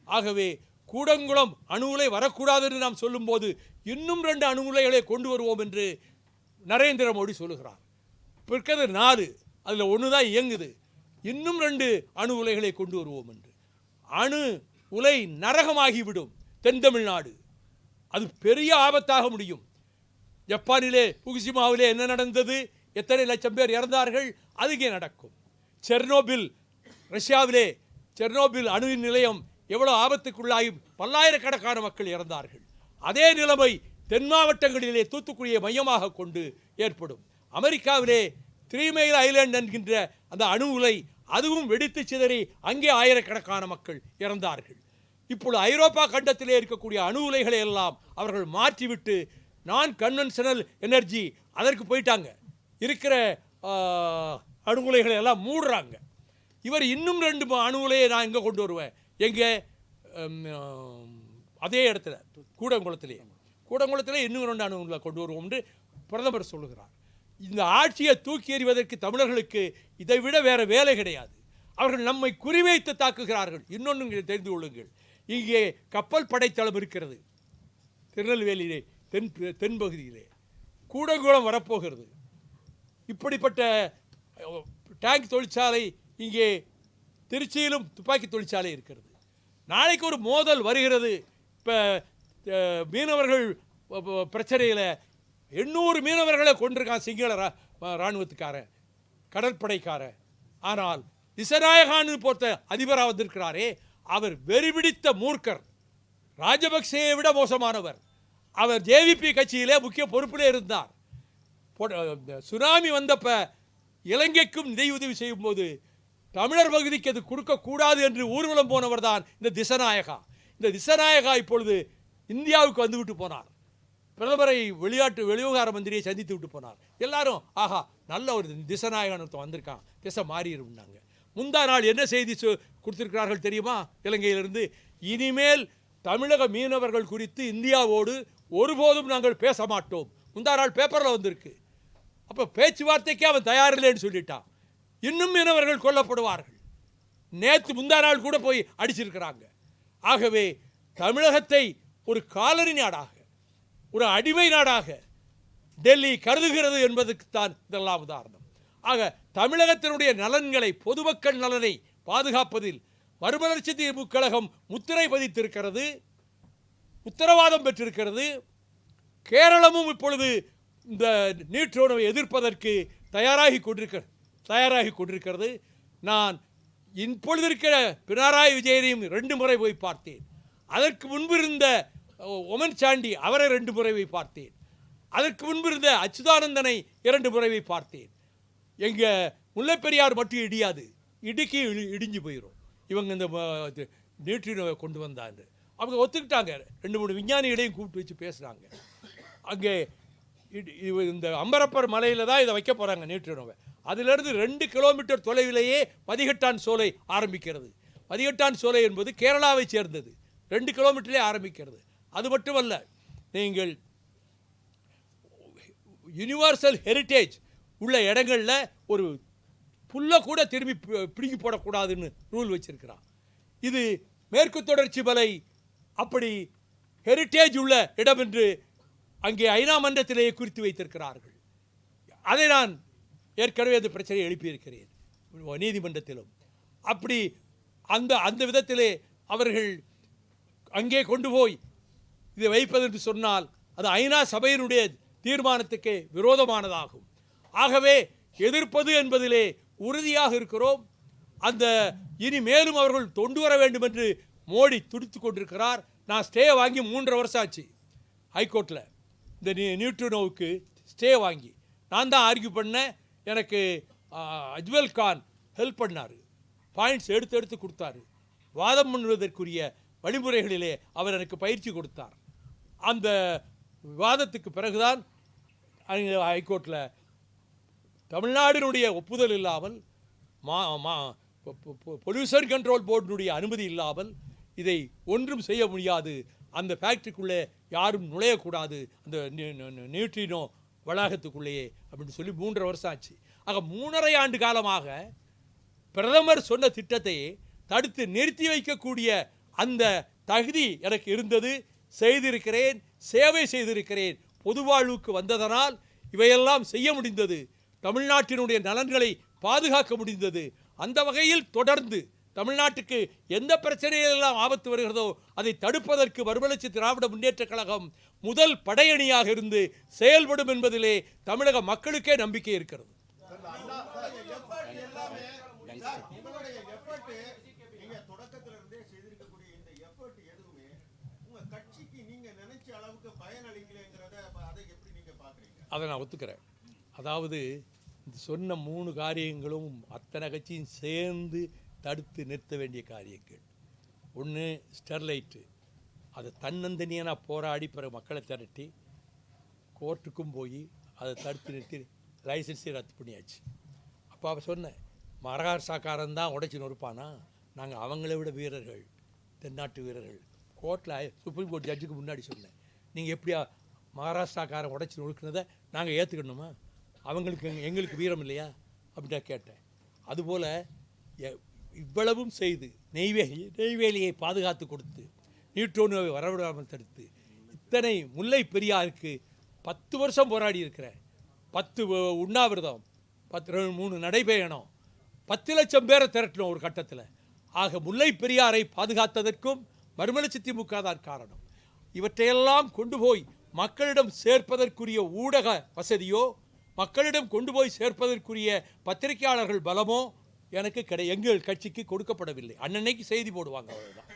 ஆகவே கூடங்குளம் அணு உலை வரக்கூடாது என்று நாம் சொல்லும்போது இன்னும் 2 அணு உலைகளை கொண்டு வருவோம் என்று நரேந்திர மோடி சொல்லுகிறார். இப்போ இருக்கிறது 4, அதில் 1 தான் இயங்குது. இன்னும் 2 அணு உலைகளை கொண்டு வருவோம் என்று. அணு உலை நரகமாகிவிடும் தென் தமிழ்நாடு. அது பெரிய ஆபத்தாக முடியும். ஜப்பானிலே புகுசிமாவிலே என்ன நடந்தது, எத்தனை லட்சம் பேர் இறந்தார்கள், அதுக்கே நடக்கும். செர்னோபில், ரஷ்யாவிலே செர்னோபில் அணுவின் நிலையம் எவ்வளோ ஆபத்துக்குள்ளாகி பல்லாயிரக்கணக்கான மக்கள் இறந்தார்கள். அதே நிலைமை தென் மாவட்டங்களிலே தூத்துக்குடியை மையமாக கொண்டு ஏற்படும். அமெரிக்காவிலே 3 மைல் ஐலண்ட் என்கின்ற அந்த அணு உலை, அதுவும் வெடித்து சிதறி அங்கே ஆயிரக்கணக்கான மக்கள் இறந்தார்கள். இப்பொழுது ஐரோப்பா கண்டத்திலே இருக்கக்கூடிய அணு உலைகளை எல்லாம் அவர்கள் மாற்றிவிட்டு நான் கன்வென்ஷனல் எனர்ஜி அதற்கு போயிட்டாங்க. இருக்கிற அணு உலைகளை எல்லாம் மூடுறாங்க. இவர் இன்னும் 2 அணு உலையை நான் எங்கே கொண்டு வருவேன், எங்கே, அதே இடத்துல கூடங்குளத்திலே இன்னும் 2 அணு உலை கொண்டு வருவோம் என்று பிரதமர் சொல்லுகிறார். இந்த ஆட்சியை தூக்கி எறிவதற்கு தமிழர்களுக்கு இதை விட வேறு வேலை கிடையாது. அவர்கள் நம்மை குறிவைத்து தாக்குகிறார்கள். இன்னொன்று தெரிந்து கொள்ளுங்கள், இங்கே கப்பல் படைத்தளம் இருக்கிறது திருநெல்வேலியிலே, தென்பகுதியிலே. கூடங்குளம் வரப்போகிறது. இப்படிப்பட்ட டேங்க் தொழிற்சாலை இங்கே திருச்சியிலும் துப்பாக்கி தொழிற்சாலை இருக்கிறது. நாளைக்கு ஒரு மோதல் வருகிறது. இப்போ மீனவர்கள் பிரச்சனையில் 800 மீனவர்களை கொண்டிருக்கான் சிங்கள இராணுவத்துக்காரன், கடற்படைக்காரன். ஆனால் திசநாயகான்னு பொறுத்த அதிபராக வந்திருக்கிறாரே, அவர் வெறிபிடித்த மூர்க்கர், ராஜபக்சேயை விட மோசமானவர். அவர் ஜேவிபி கட்சியிலே முக்கிய பொறுப்பிலே இருந்தார். சுனாமி வந்தப்ப இலங்கைக்கும் நிதியுதவி செய்யும் போது தமிழர் பகுதிக்கு அது கொடுக்கக்கூடாது என்று ஊர்வலம் போனவர் தான் இந்த திசநாயகா. இந்த திசநாயகா இப்பொழுது இந்தியாவுக்கு வந்துவிட்டு போனார். பிரதமரை வெளிவிவகார மந்திரியை சந்தித்து விட்டு போனார். எல்லாரும் ஆஹா நல்ல ஒரு திசநாயகன் வந்திருக்கான், திசை மாறிடும்னாங்க. முந்தா நாள் என்ன செய்தி கொடுத்திருக்கிறார்கள் தெரியுமா இலங்கையிலிருந்து? இனிமேல் தமிழக மீனவர்கள் குறித்து இந்தியாவோடு ஒருபோதும் நாங்கள் பேச மாட்டோம். முந்தா நாள் பேப்பரில் வந்திருக்கு. அப்போ பேச்சுவார்த்தைக்கே அவன் தயாரில்லைன்னு சொல்லிட்டான். இன்னும் மீனவர்கள் கொல்லப்படுவார்கள். நேற்று முந்தா நாள் கூட போய் அடிச்சிருக்கிறாங்க. ஆகவே தமிழகத்தை ஒரு காலனி நாடாக, ஒரு அடிமை நாடாக டெல்லி கருதுகிறது என்பதற்குத்தான் இதெல்லாம் உதாரணம். ஆக தமிழகத்தினுடைய நலன்களை, பொதுமக்கள் நலனை பாதுகாப்பதில் மறுமலர்ச்சி தீர்வு கழகம் முத்திரை பதித்திருக்கிறது, உத்தரவாதம் பெற்றிருக்கிறது. கேரளமும் இப்பொழுது இந்த நியூட்ரோனை எதிர்ப்பதற்கு தயாராகி கொண்டிருக்கிறது. நான் இப்பொழுது இருக்கிற பினராயி விஜயனையும் 2 முறை போய் பார்த்தேன். அதற்கு முன்பு இருந்த ஒமன் சாண்டி அவரை 2 முறை போய் பார்த்தேன். அதற்கு முன்பு இருந்த அச்சுதானந்தனை 2 முறை போய் பார்த்தேன். எங்கள் முல்லைப்பெரியார் மட்டும் இடியாது, இடுக்கி இடிஞ்சு போயிடும். இவங்க இந்த நியூட்ரினோவை கொண்டு வந்தாங்க. அவங்க ஒத்துக்கிட்டாங்க. 2-3 விஞ்ஞானிகளையும் கூப்பிட்டு வச்சு பேசுகிறாங்க. அங்கே இந்த அம்பரப்பர் மலையில் தான் இதை வைக்க போகிறாங்க நியூட்ரினோவை. அதிலிருந்து 2 கிலோமீட்டர் தொலைவிலேயே பதிகட்டான் சோலை ஆரம்பிக்கிறது. பதிகட்டான் சோலை என்பது கேரளாவை சேர்ந்தது, 2 கிலோமீட்டரிலே ஆரம்பிக்கிறது. அது மட்டுமல்ல, நீங்கள் யுனிவர்சல் ஹெரிட்டேஜ் உள்ள இடங்களில் ஒரு புல்லை கூட திரும்பி பிடுங்கி போடக்கூடாதுன்னு ரூல் வச்சிருக்கிறான். இது மேற்கு தொடர்ச்சி மலை அப்படி ஹெரிட்டேஜ் உள்ள இடம் என்று அங்கே ஐநா மன்றத்திலேயே குறித்து வைத்திருக்கிறார்கள். அதை நான் ஏற்கனவே அந்த பிரச்சனையை எழுப்பியிருக்கிறேன் நீதிமன்றத்திலும். அப்படி அந்த விதத்திலே அவர்கள் அங்கே கொண்டு போய் இதை வைப்பதென்று சொன்னால் அது ஐநா சபையினுடைய தீர்மானத்துக்கு விரோதமானதாகும். ஆகவே எதிர்ப்பது என்பதிலே உறுதியாக இருக்கிறோம். அந்த இனி மேலும் அவர்கள் கொண்டு வர வேண்டும் என்று மோடி துடித்து கொண்டிருக்கிறார். நான் ஸ்டே வாங்கி 3.5 வருஷம் ஆச்சு ஹைகோர்ட்டில். இந்த நியூட்ரினோவுக்கு ஸ்டே வாங்கி நான் தான் ஆர்கியூ பண்ணேன். எனக்கு அஜ்மல் கான் ஹெல்ப் பண்ணார், பாயிண்ட்ஸ் எடுத்து கொடுத்தாரு. வாதம் பண்ணுவதற்குரிய வழிமுறைகளிலே அவர் எனக்கு பயிற்சி கொடுத்தார். அந்த விவாதத்துக்கு பிறகுதான் ஹைகோர்ட்டில் தமிழ்நாடினுடைய ஒப்புதல் இல்லாமல் பொல்யூஷன் கண்ட்ரோல் போர்டினுடைய அனுமதி இல்லாமல் இதை ஒன்றும் செய்ய முடியாது, அந்த ஃபேக்ட்ரிக்குள்ளே யாரும் நுழையக்கூடாது, அந்த நியூட்ரினோ வளாகத்துக்குள்ளேயே அப்படின்னு சொல்லி 3.5 வருஷம் ஆச்சு. ஆக 3.5 ஆண்டு காலமாக பிரதமர் சொன்ன திட்டத்தையே தடுத்து நிறுத்தி வைக்கக்கூடிய அந்த தகுதி எனக்கு இருந்தது. செய்திருக்கிறேன், சேவை செய்திருக்கிறேன். பொது வாழ்வுக்கு வந்ததனால் இவையெல்லாம் செய்ய முடிந்தது. தமிழ்நாட்டினுடைய நலன்களை பாதுகாக்க முடிந்தது. அந்த வகையில் தொடர்ந்து தமிழ்நாட்டுக்கு எந்த பிரச்சனைகளெல்லாம் ஆபத்து வருகிறதோ அதை தடுப்பதற்கு மறுமலர்ச்சி திராவிட முன்னேற்றக் கழகம் முதல் படையணியாக இருந்து செயல்படும் என்பதிலே தமிழக மக்களுக்கே நம்பிக்கை இருக்கிறது. அதை நான் ஒத்துக்கிறேன். அதாவது சொன்ன 3 காரியங்களும் அத்தனை கட்சியும் சேர்ந்து தடுத்து நிறுத்த வேண்டிய காரியங்கள். ஒன்று ஸ்டெர்லைட்டு, அதை தன்னந்தனியாக நான் போராடி பிறகு மக்களை திரட்டி கோர்ட்டுக்கும் போய் அதை தடுத்து நிறுத்தி லைசன்ஸை ரத்து பண்ணியாச்சு. அப்போ அவ சொன்னேன், மகாராஷ்டிராக்காரன் தான் உடைச்சி நொறுப்பானா, நாங்கள் அவங்கள விட வீரர்கள், தென்னாட்டு வீரர்கள். கோர்ட்டில் சுப்ரீம் கோர்ட் ஜட்ஜுக்கு முன்னாடி சொன்னேன், நீங்கள் எப்படியா மகாராஷ்டிராக்காரன் உடைச்சி நொறுக்குனதை நாங்கள் ஏற்றுக்கணுமா, அவங்களுக்கு எங்களுக்கு வீரம் இல்லையா அப்படின்னு நான் கேட்டேன். அதுபோல் இவ்வளவும் செய்து நெய்வேலியை பாதுகாத்து கொடுத்து நியூட்ரோனோவை வரவிடாமல் தடுத்து இத்தனை முல்லை பெரியாருக்கு 10 வருஷம் போராடி இருக்கிறேன். 10 உண்ணாவிரதம், 3 நடைபயணம், 10 லட்சம் பேரை திரட்டினோம் ஒரு கட்டத்தில். ஆக முல்லை பெரியாரை பாதுகாத்ததற்கும் மறுமலர்ச்சி திமுக தான் காரணம். இவற்றையெல்லாம் கொண்டு போய் மக்களிடம் சேர்ப்பதற்குரிய ஊடக வசதியோ மக்களிடம் கொண்டு போய் சேர்ப்பதற்குரிய பத்திரிகையாளர்கள் பலமோ எனக்கு எங்கள் கட்சிக்கு கொடுக்கப்படவில்லை. அன்னன்னைக்கு செய்தி போடுவாங்க, அவ்வளோதான்.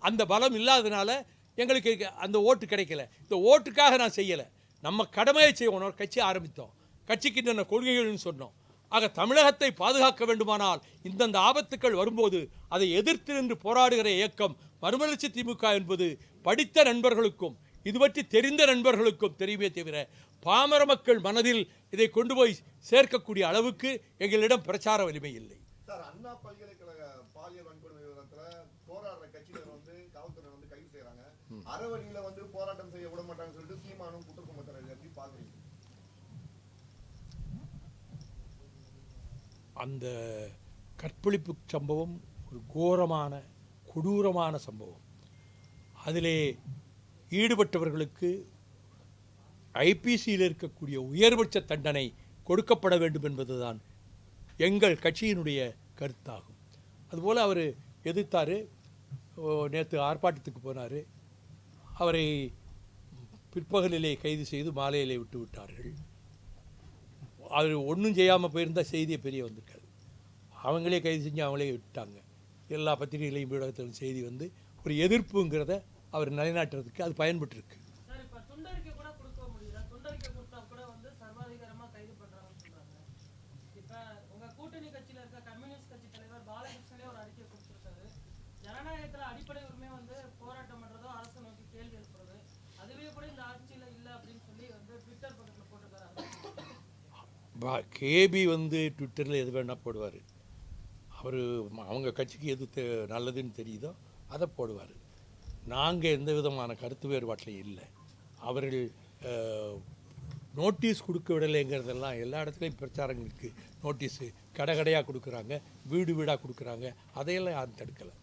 அந்த பலம் இல்லாததுனால எங்களுக்கு அந்த ஓட்டு கிடைக்கல. இந்த ஓட்டுக்காக நான் செய்யலை, நம்ம கடமையை செய்வோம். ஒரு கட்சி ஆரம்பித்தோம், கட்சிக்கு என்னென்ன கொள்கைகள்னு சொன்னோம். ஆக தமிழகத்தை பாதுகாக்க வேண்டுமானால் இந்தந்த ஆபத்துக்கள் வரும்போது அதை எதிர்த்து நின்று போராடுகிற இயக்கம் மறுமலர்ச்சி திமுக என்பது படித்த நண்பர்களுக்கும் இது பற்றி தெரிந்த நண்பர்களுக்கும் தெரியுமே தவிர பாமர மக்கள் மனதில் இதை கொண்டு போய் சேர்க்கக்கூடிய அளவுக்கு எங்களிடம் பிரச்சார வலிமை இல்லை. சார், அண்ணா பல்கலைக்கழக பாலியல் வன்கொடுமை விவகாரத்தில் போராடுற கட்சியினர் காவல்துறை கைது செய்யறாங்க, அறவழியில போராட்டம் செய்ய விட மாட்டாங்கன்னு சொல்லிட்டு சீமானும் குற்றம் சுமத்துறாரு. எப்படி பாக்குறீங்க? அந்த கற்பழிப்பு சம்பவம் ஒரு கோரமான கொடூரமான சம்பவம். அதிலே ஈடுபட்டவர்களுக்கு ஐபிசியில் இருக்கக்கூடிய உயர்பட்ச தண்டனை கொடுக்கப்பட வேண்டும் என்பதுதான் எங்கள் கட்சியினுடைய கருத்தாகும். அதுபோல் அவர் எதிர்த்தார். நேற்று ஆர்ப்பாட்டத்துக்கு போனார். அவரை பிற்பகலிலே கைது செய்து மாலையிலே விட்டு விட்டார்கள். அவர் ஒன்றும் செய்யாமல் போயிருந்தால் செய்தியை பெரிய வந்திருக்காது. அவங்களே கைது செஞ்சு அவங்களே விட்டாங்க. எல்லா பத்திரிகைகளையும் ஊடகத்திலும் செய்தி ஒரு எதிர்ப்புங்கிறத அவர் நிலைநாட்டுறதுக்கு அது பயன்பட்டுருக்கு. கேபி ட்விட்டரில் எது வேணால் போடுவார். அவர் அவங்க கட்சிக்கு எது நல்லதுன்னு தெரியுதோ அதை போடுவார். நாங்கள் எந்த விதமான கருத்து வேறுபாட்டிலையும் இல்லை. அவர்கள் நோட்டீஸ் கொடுக்க விடலைங்கிறதெல்லாம் எல்லா இடத்துலையும் பிரச்சாரங்களுக்கு நோட்டீஸு கடையாக கொடுக்குறாங்க, வீடு வீடாக கொடுக்குறாங்க. அதையெல்லாம் யாரும் தடுக்கலை.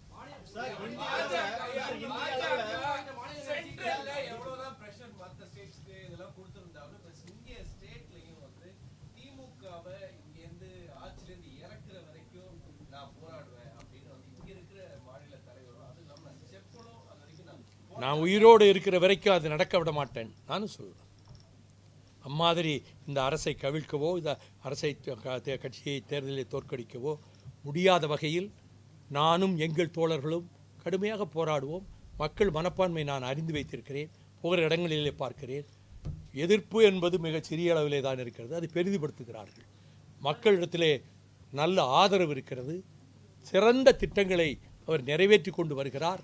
நான் உயிரோடு இருக்கிற வரைக்கும் அது நடக்க விட மாட்டேன் நானும் சொல்கிறேன். அம்மாதிரி இந்த அரசை கவிழ்க்கவோ இந்த அரசை கட்சியை தேர்தலில் தோற்கடிக்கவோ முடியாத வகையில் நானும் எங்கள் தோழர்களும் கடுமையாக போராடுவோம். மக்கள் மனப்பான்மை நான் அறிந்து வைத்திருக்கிறேன். போகிற இடங்களிலே பார்க்கிறேன். எதிர்ப்பு என்பது மிகச் சிறிய அளவிலே தான் இருக்கிறது. அது பெரிதுபடுத்துகிறார்கள். மக்களிடத்திலே நல்ல ஆதரவு இருக்கிறது. சிறந்த திட்டங்களை அவர் நிறைவேற்றி கொண்டு வருகிறார்.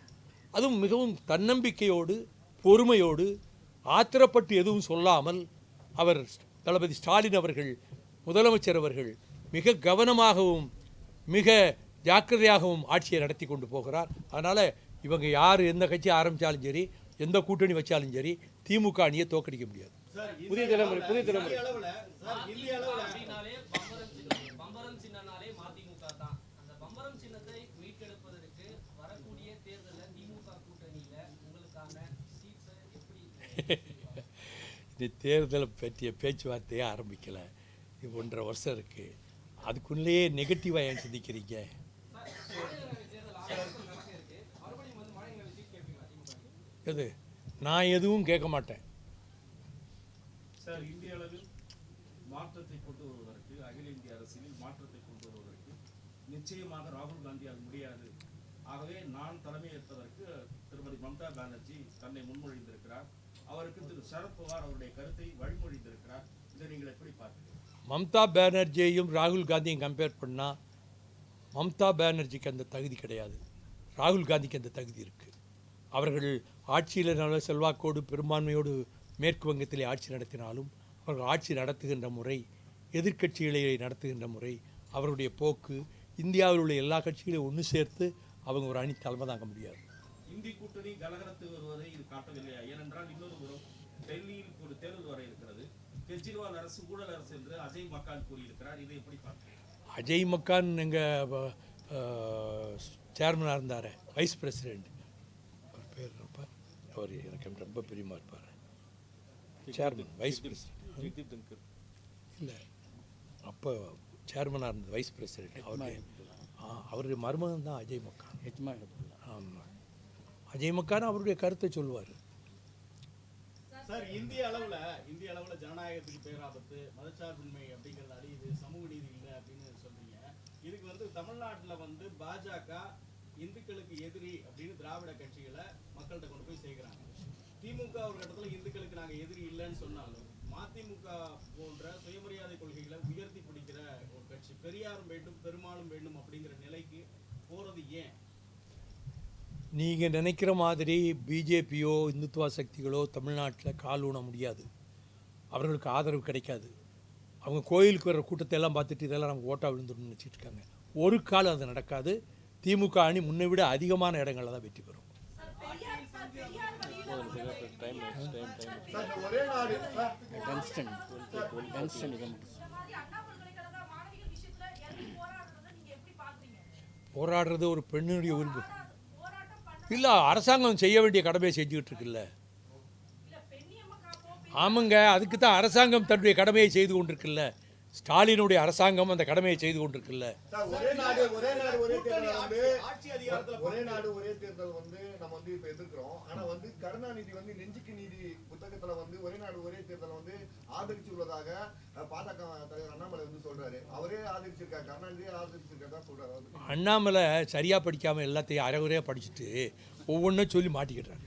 அதுவும் மிகவும் தன்னம்பிக்கையோடு பொறுமையோடு ஆத்திரப்பட்டு எதுவும் சொல்லாமல் அவர் தளபதி ஸ்டாலின் அவர்கள் முதலமைச்சர் அவர்கள் மிக கவனமாகவும் மிக ஜாக்கிரதையாகவும் ஆட்சியை நடத்தி கொண்டு போகிறார். அதனால் இவங்க யார் எந்த கட்சி ஆரம்பித்தாலும் சரி, எந்த கூட்டணி வச்சாலும் சரி, திமுக அணியை தோற்கடிக்க முடியாது. புதிய தலைமுறை இந்த தேர்தலை பற்றிய பேச்சுவார்த்தையே ஆரம்பிக்கலை. இது 1.5 வருஷம் இருக்குது. அதுக்குள்ளேயே நெகட்டிவாக ஏன் சிந்திக்கிறீங்க? எது நான் எதுவும் கேட்க மாட்டேன் சார். இந்திய அளவில் மாற்றத்தை கொண்டு வருவதற்கு, அகில இந்திய அரசியலில் மாற்றத்தை கொண்டு வருவதற்கு நிச்சயமாக ராகுல் காந்தியால் முடியாது. ஆகவே நான் தலைமை ஏற்பதற்கு திருமதி மம்தா பானர்ஜி தன்னை முன்மொழிந்திருக்கிறார். அவருக்கு திரு சரத்பவார் அவருடைய கருத்தை வழிமொழிந்திருக்கிறார். இதை நீங்கள் எப்படி பார்க்கிறீர்கள்? மம்தா பானர்ஜியையும் ராகுல் காந்தியும் கம்பேர் பண்ணால் மம்தா பானர்ஜிக்கு அந்த தகுதி கிடையாது. ராகுல் காந்திக்கு அந்த தகுதி இருக்குது. அவர்கள் ஆட்சியில் நல்ல செல்வாக்கோடு பெரும்பான்மையோடு மேற்கு வங்கத்திலே ஆட்சி நடத்தினாலும் அவர்கள் ஆட்சி நடத்துகின்ற முறை, எதிர்க்கட்சிகளை நடத்துகின்ற முறை, அவருடைய போக்கு, இந்தியாவில் உள்ள எல்லா கட்சிகளையும் ஒன்று சேர்த்து அவங்க ஒரு அணி தலைமை தாங்க முடியாது. இந்தி கூட்டணி கலகலத்து வருவதை இது காட்டவில்லையா? ஏனென்றால் இன்னொரு புறம் டெல்லியில் ஒரு தேர்தல் வர இருக்கிறது. கெஜ்ரிவால் அரசு ஊழல் அரசு என்று அஜய் மக்கான் கூறியிருக்கிறார். இதை எப்படி பார்க்கிறீங்க? அஜய் மக்கான் எங்கள் சேர்மனாக இருந்தார், வைஸ் பிரசிடெண்ட். அவர் பேர் அவர் எனக்கு ரொம்ப பிரியமாக இருப்பார். சேர்மன் வைஸ் பிரசிடெண்ட் இல்லை, அப்போ சேர்மனாக இருந்தது வைஸ் பிரசிடெண்ட். அவருடைய மருமகன் தான் அஜய் மக்கான். ஆமாம், அஜய் மக்கான் அவருடைய கருத்தை சொல்லுவார். சார், இந்திய அளவில் ஜனநாயகத்துக்கு பேராபத்து, மதச்சார்பின்மை அப்படிங்கிறது அழியுது, சமூக நீதி இல்லை அப்படின்னு சொல்றீங்க. இதுக்கு தமிழ்நாட்டில் பாஜக இந்துக்களுக்கு எதிரி அப்படின்னு திராவிட கட்சிகளை மக்கள்கிட்ட கொண்டு போய் சேர்க்கிறாங்க. திமுக ஒரு இடத்துல இந்துக்களுக்கு நாங்கள் எதிரி இல்லைன்னு சொன்னாலும் மதிமுக போன்ற சுயமரியாதை கொள்கைகளை உயர்த்தி பிடிக்கிற ஒரு கட்சி பெரியாரும் வேண்டும் பெருமாளும் வேண்டும் அப்படிங்கிற நிலைக்கு போறது ஏன்? நீங்கள் நினைக்கிற மாதிரி பிஜேபியோ இந்துத்துவ சக்திகளோ தமிழ்நாட்டில் கால் ஊன முடியாது. அவர்களுக்கு ஆதரவு கிடைக்காது. அவங்க கோயிலுக்கு வர்ற கூட்டத்தை எல்லாம் பார்த்துட்டு இதெல்லாம் நமக்கு ஓட்டாக விழுந்துடணும்னு நினச்சிட்டு இருக்காங்க. ஒரு காலம் அது நடக்காது. திமுக அணி முன்னை விட அதிகமான இடங்களில் தான் வெற்றி பெறும். போராடுறது ஒரு பெண்ணுடைய உரிமை இல்லை, அரசாங்கம் செய்ய வேண்டிய கடமையை செஞ்சுக்கிட்டு இருக்குல்ல. ஆமாங்க, அதுக்கு தான் அரசாங்கம் தன்னுடைய கடமையை செய்து கொண்டிருக்குல்ல. ஸ்டாலினுடைய அரசாங்கம் அந்த கடமையை செய்து கொண்டிருக்குல்ல. ஒரே நாடு ஒரே தேர்தல் நம்ம இப்ப எதிர்க்கிறோம். ஆனா கருணாநிதி நெஞ்சுக்கு நீதி புத்தகத்துல ஒரே நாடு ஒரே தேர்தல் ஆதரிச்சு உள்ளதாக பாஜக தலைவர் அண்ணாமலை சொல்றாரு. அவரே ஆதரிச்சிருக்காரு, கருணாநிதியே ஆதரிச்சிருக்கா சொல்றாரு. அண்ணாமலை சரியா படிக்காம எல்லாத்தையும் அரைகுறையா படிச்சுட்டு ஒவ்வொன்றும் சொல்லி மாட்டிக்கிட்டாரு.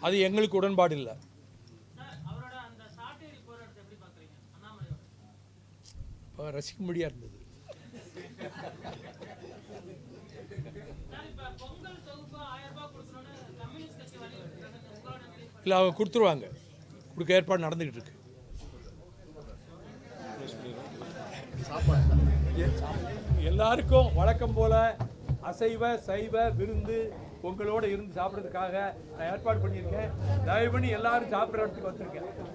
அது எங்களுக்கு உடன்பாடு இல்லை. ரசிக்க முடியா இருந்தது. இல்லை, அவங்க கொடுத்துருவாங்க. கொடுக்க ஏற்பாடு நடந்துக்கிட்டு இருக்கு. எல்லாருக்கும் வழக்கம் போல அசைவ சைவ விருந்து உங்களோட இருந்து சாப்பிட்றதுக்காக நான் ஏற்பாடு பண்ணியிருக்கேன். தயவு பண்ணி எல்லாரும் சாப்பிட்ற இடத்துக்கு வந்திருக்கேன்.